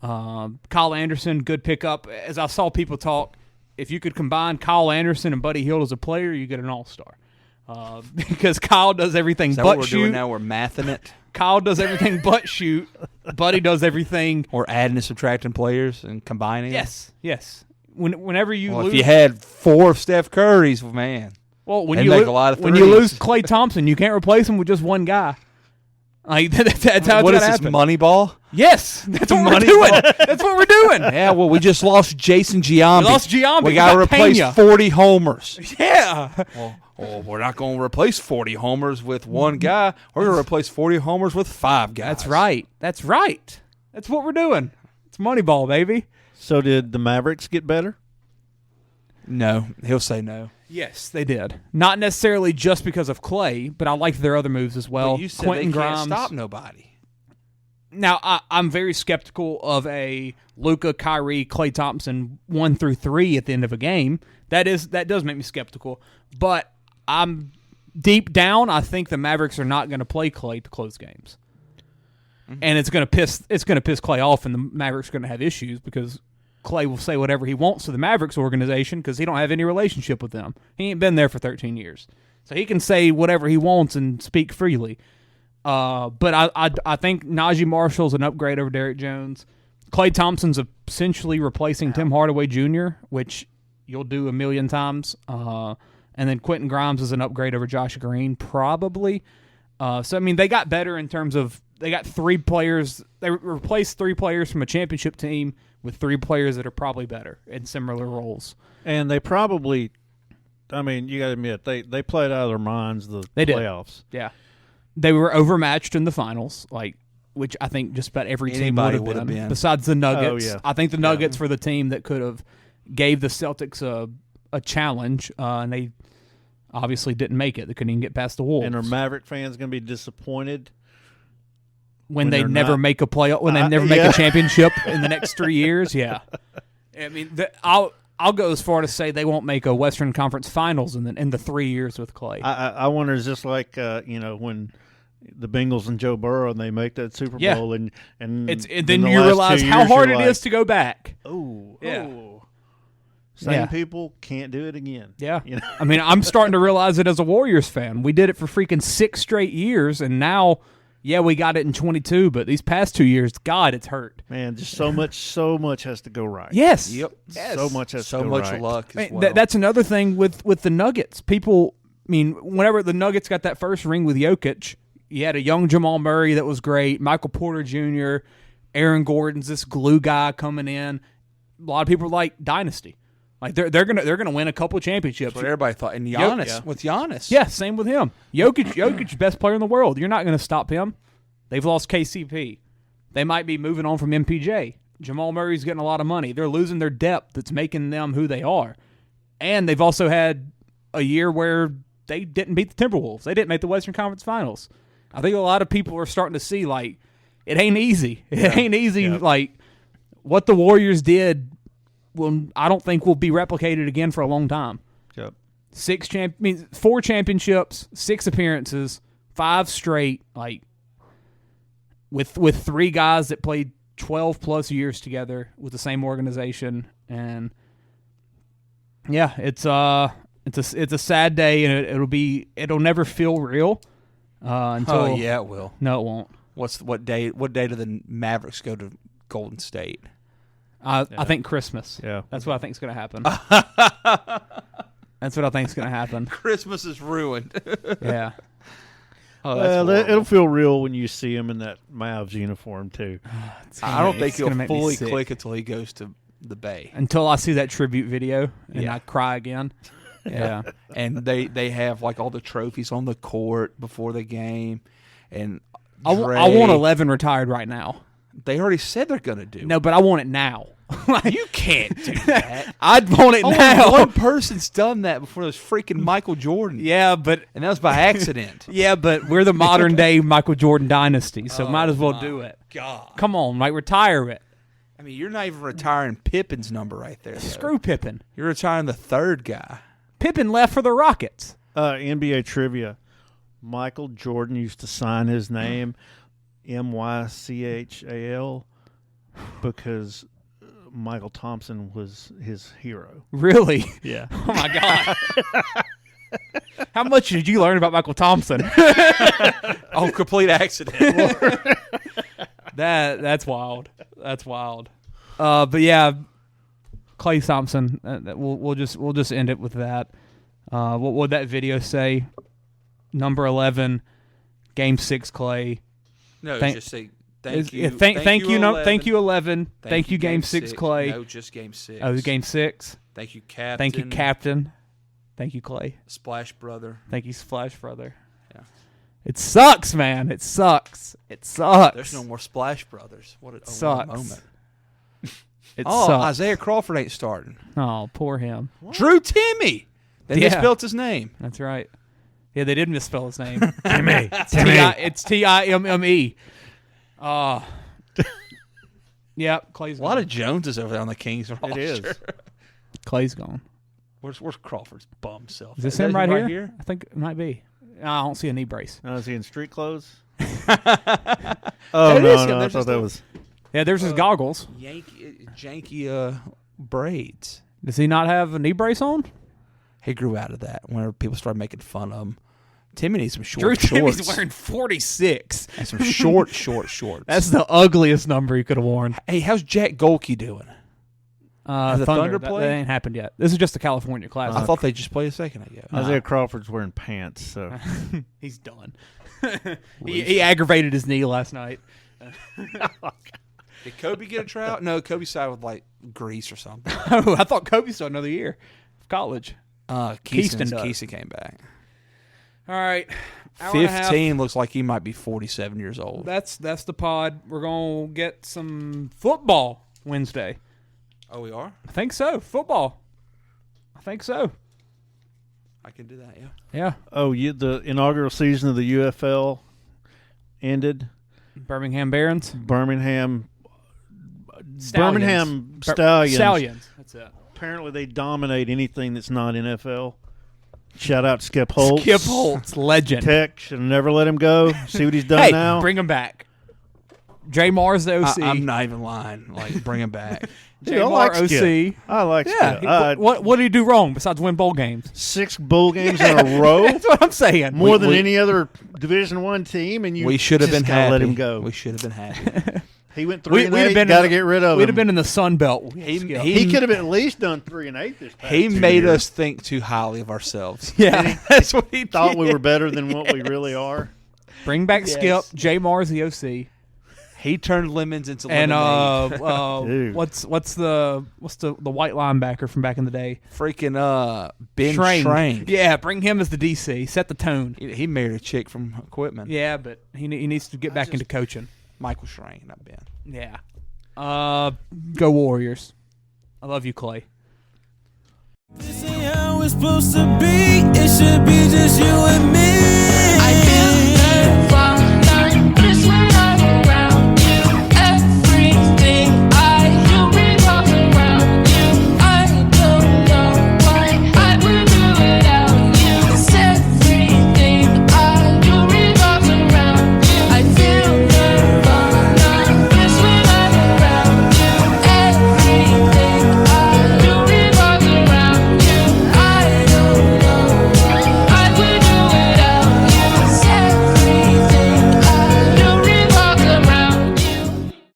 Kyle Anderson, good pickup. As I saw people talk, if you could combine Kyle Anderson and Buddy Hield as a player, you get an all-star. Because Kyle does everything Is that but what we're shoot. doing now? We're mathing it. Kyle does everything but shoot. Buddy does everything. Or adding and subtracting players and combining. Yes. Whenever you Well, lose, if you had 4 of Steph Curry's, man. well, when they you make a lot of when you threes. lose Klay Thompson, you can't replace him with just one guy. Like that's how What it's is gonna this, happen. Moneyball? Yes, that's what we're doing. That's what we're doing. Yeah, well, we just lost Jason Giambi. We lost Giambi. We We got to got replace Pena. 40 homers. Yeah. Well, we're not going to replace 40 homers with one guy. We're going to replace 40 homers with 5 guys. That's right. That's what we're doing. It's Moneyball, baby. So did the Mavericks get better? No, he'll say no. Yes, they did. Not necessarily just because of Clay, but I liked their other moves as well. But you said Quentin they Grimes. can't stop nobody. Now, I'm very skeptical of a Luka, Kyrie, Klay Thompson 1 through 3 at the end of a game. That does make me skeptical. But I'm deep down, I think the Mavericks are not going to play Klay to close games, and it's going to piss Klay off, and the Mavericks are going to have issues because Klay will say whatever he wants to the Mavericks organization because he don't have any relationship with them. He ain't been there for 13 years, so he can say whatever he wants and speak freely. But I think Najee Marshall's an upgrade over Derrick Jones. Klay Thompson's essentially replacing Tim Hardaway Jr., which you'll do a million times. And then Quentin Grimes is an upgrade over Josh Green, probably. So, I mean, they got better in terms of they got 3 players. They replaced 3 players from a championship team with 3 players that are probably better in similar roles. And they probably, I mean, you got to admit, they played out of their minds the playoffs. Did. Yeah. They were overmatched in the finals, which I think just about every team would have been. Besides the Nuggets. Oh, yeah. I think the Nuggets were the team that could have gave the Celtics a challenge, and they obviously didn't make it. They couldn't even get past the Wolves. And are Maverick fans going to be disappointed when they never make a playoff, when they never make a championship in the next 3 years? Yeah. I mean, I'll go as far to say they won't make a Western Conference Finals in the 3 years with Clay. I wonder, is this like when the Bengals and Joe Burrow and they make that Super Bowl and then you realize how hard it is to go back. Same people can't do it again. Yeah. I mean, I'm starting to realize it as a Warriors fan. We did it for freaking 6 straight years, and now, we got it in 22, but these past 2 years, God, it's hurt. Man, just so much has to go right. Yes. Yep. Yes. So much has to go much right. luck as Man, well. that's another thing with the Nuggets. People, I mean, whenever the Nuggets got that first ring with Jokic, you had a young Jamal Murray that was great, Michael Porter Jr., Aaron Gordon's this glue guy coming in. A lot of people are like dynasty. Like they're gonna win a couple championships. That's what everybody thought. And Giannis, with Giannis. Yeah, same with him. Jokic, best player in the world. You're not going to stop him. They've lost KCP. They might be moving on from MPJ. Jamal Murray's getting a lot of money. They're losing their depth that's making them who they are. And they've also had a year where they didn't beat the Timberwolves. They didn't make the Western Conference Finals. I think a lot of people are starting to see, like, it ain't easy. It ain't easy. Yeah. Like, what the Warriors did, I don't think will be replicated again for a long time. Yep. 4 championships, 6 appearances, 5 straight, like, with 3 guys that played 12 plus years together with the same organization, and yeah, it's a sad day, and it'll never feel real until it will. No, it won't. What day do the Mavericks go to Golden State? I think Christmas. Yeah, that's what I think is going to happen. That's what I think is going to happen. Christmas is ruined. Yeah. Oh, well, it'll feel real when you see him in that Mavs uniform too. I don't think he'll make me fully sick. click until he goes to the Bay. Until I see that tribute video and I cry again. Yeah. And they have like all the trophies on the court before the game, and I want 11 retired right now. They already said they're going to do. No, but I want it now. You can't do that. I'd want it Only now. one person's done that before. It was freaking Michael Jordan. Yeah, and that was by accident. Yeah, but we're the modern day Michael Jordan dynasty, so might as well do it. God, come on, like retire it. I mean, you're not even retiring Pippen's number right there. Though. Screw Pippen. You're retiring the third guy. Pippen left for the Rockets. NBA trivia. Michael Jordan used to sign his name Mychal because Michael Thompson was his hero. Really? Yeah. Oh my God. How much did you learn about Michael Thompson? Oh, complete accident. That's wild. That's wild. But yeah, Klay Thompson. We'll just end it with that. What would that video say? Number 11, Game 6, Klay. No, Thank- just say thank you. Thank you, 11. Thank you, 11. Thank you, Game 6, Klay. No, just Game 6. Oh, Game 6. Thank you, Captain. Thank you, Captain. Thank you, Klay. Splash Brother. Thank you, Splash Brother. Yeah. It sucks, man. It sucks. It sucks. There's no more Splash Brothers. What a Sucks. moment. It Oh, sucks. Isaiah Crawford ain't starting. Oh, poor him. Drew Timmy. They Yeah. misspelled his name. That's right. Yeah, they did misspell his name. Timmy. It's Timme. Yep, Clay's A gone. lot of Joneses over there on the Kings roster. It is. Clay's gone. Where's Crawford's bum self? Is this that him right here? I think it might be. I don't see a knee brace. Now, is he in street clothes? It Oh, is no, him. no. I There's thought just that a- was. Yeah, there's his goggles. Janky braids. Does he not have a knee brace on? He grew out of that whenever people started making fun of him. Timmy needs some Drew short Timmy's shorts. wearing 46. And some short shorts. That's the ugliest number he could have worn. Hey, how's Jack Golke doing? the Thunder That play? ain't happened yet. This is just a California Classic. I thought they just played a second ago. Isaiah Crawford's wearing pants, so He's done. he aggravated his knee last night. Did Kobe get a tryout? No, Kobe signed with like Greece or something. Oh, I thought Kobe still another year of college. Keaston does. Keaston came back. All right. Hour and a half. 15 looks like he might be 47 years old. That's the pod. We're gonna get some football Wednesday. Oh, we are? I think so. Football. I think so. I can do that, yeah. Yeah. Oh, the inaugural season of the UFL ended. Birmingham Barons. Birmingham Stallions. Stallions. That's it. Apparently, they dominate anything that's not NFL. Shout out Skip Holtz. Skip Holtz, legend. Tech should never let him go. See what he's done Hey, now. bring him back. J Mar's the OC. I'm not even lying. Like, bring him back. Dude, J I Mar like OC. Skip. I like Yeah. Skip. What did he do wrong besides win bowl games? 6 bowl games in a row. That's what I'm saying. More than any other Division I team, and you We should have just been gotta happy. let him go. We should have been happy. He went We'd have 3-8. been Got to get rid of We'd him. have been in the Sun Belt. He could have at least done 3-8 this past He 2 made years. us think too highly of ourselves. Yeah, that's what he Thought did. we were better than what we really are. Bring back Yes. Skip. J Mar's the OC. He turned lemons into And lemonade. Dude. what's the white linebacker from back in the day? Freaking Ben Schrank. Schrank. Yeah, bring him as the DC. Set the tone. He married a chick from equipment. Yeah, but he needs to get back into coaching. Michael Schrank, not Ben. Yeah. Go Warriors. I love you, Clay. This ain't how it's supposed to be. It should be just you and me.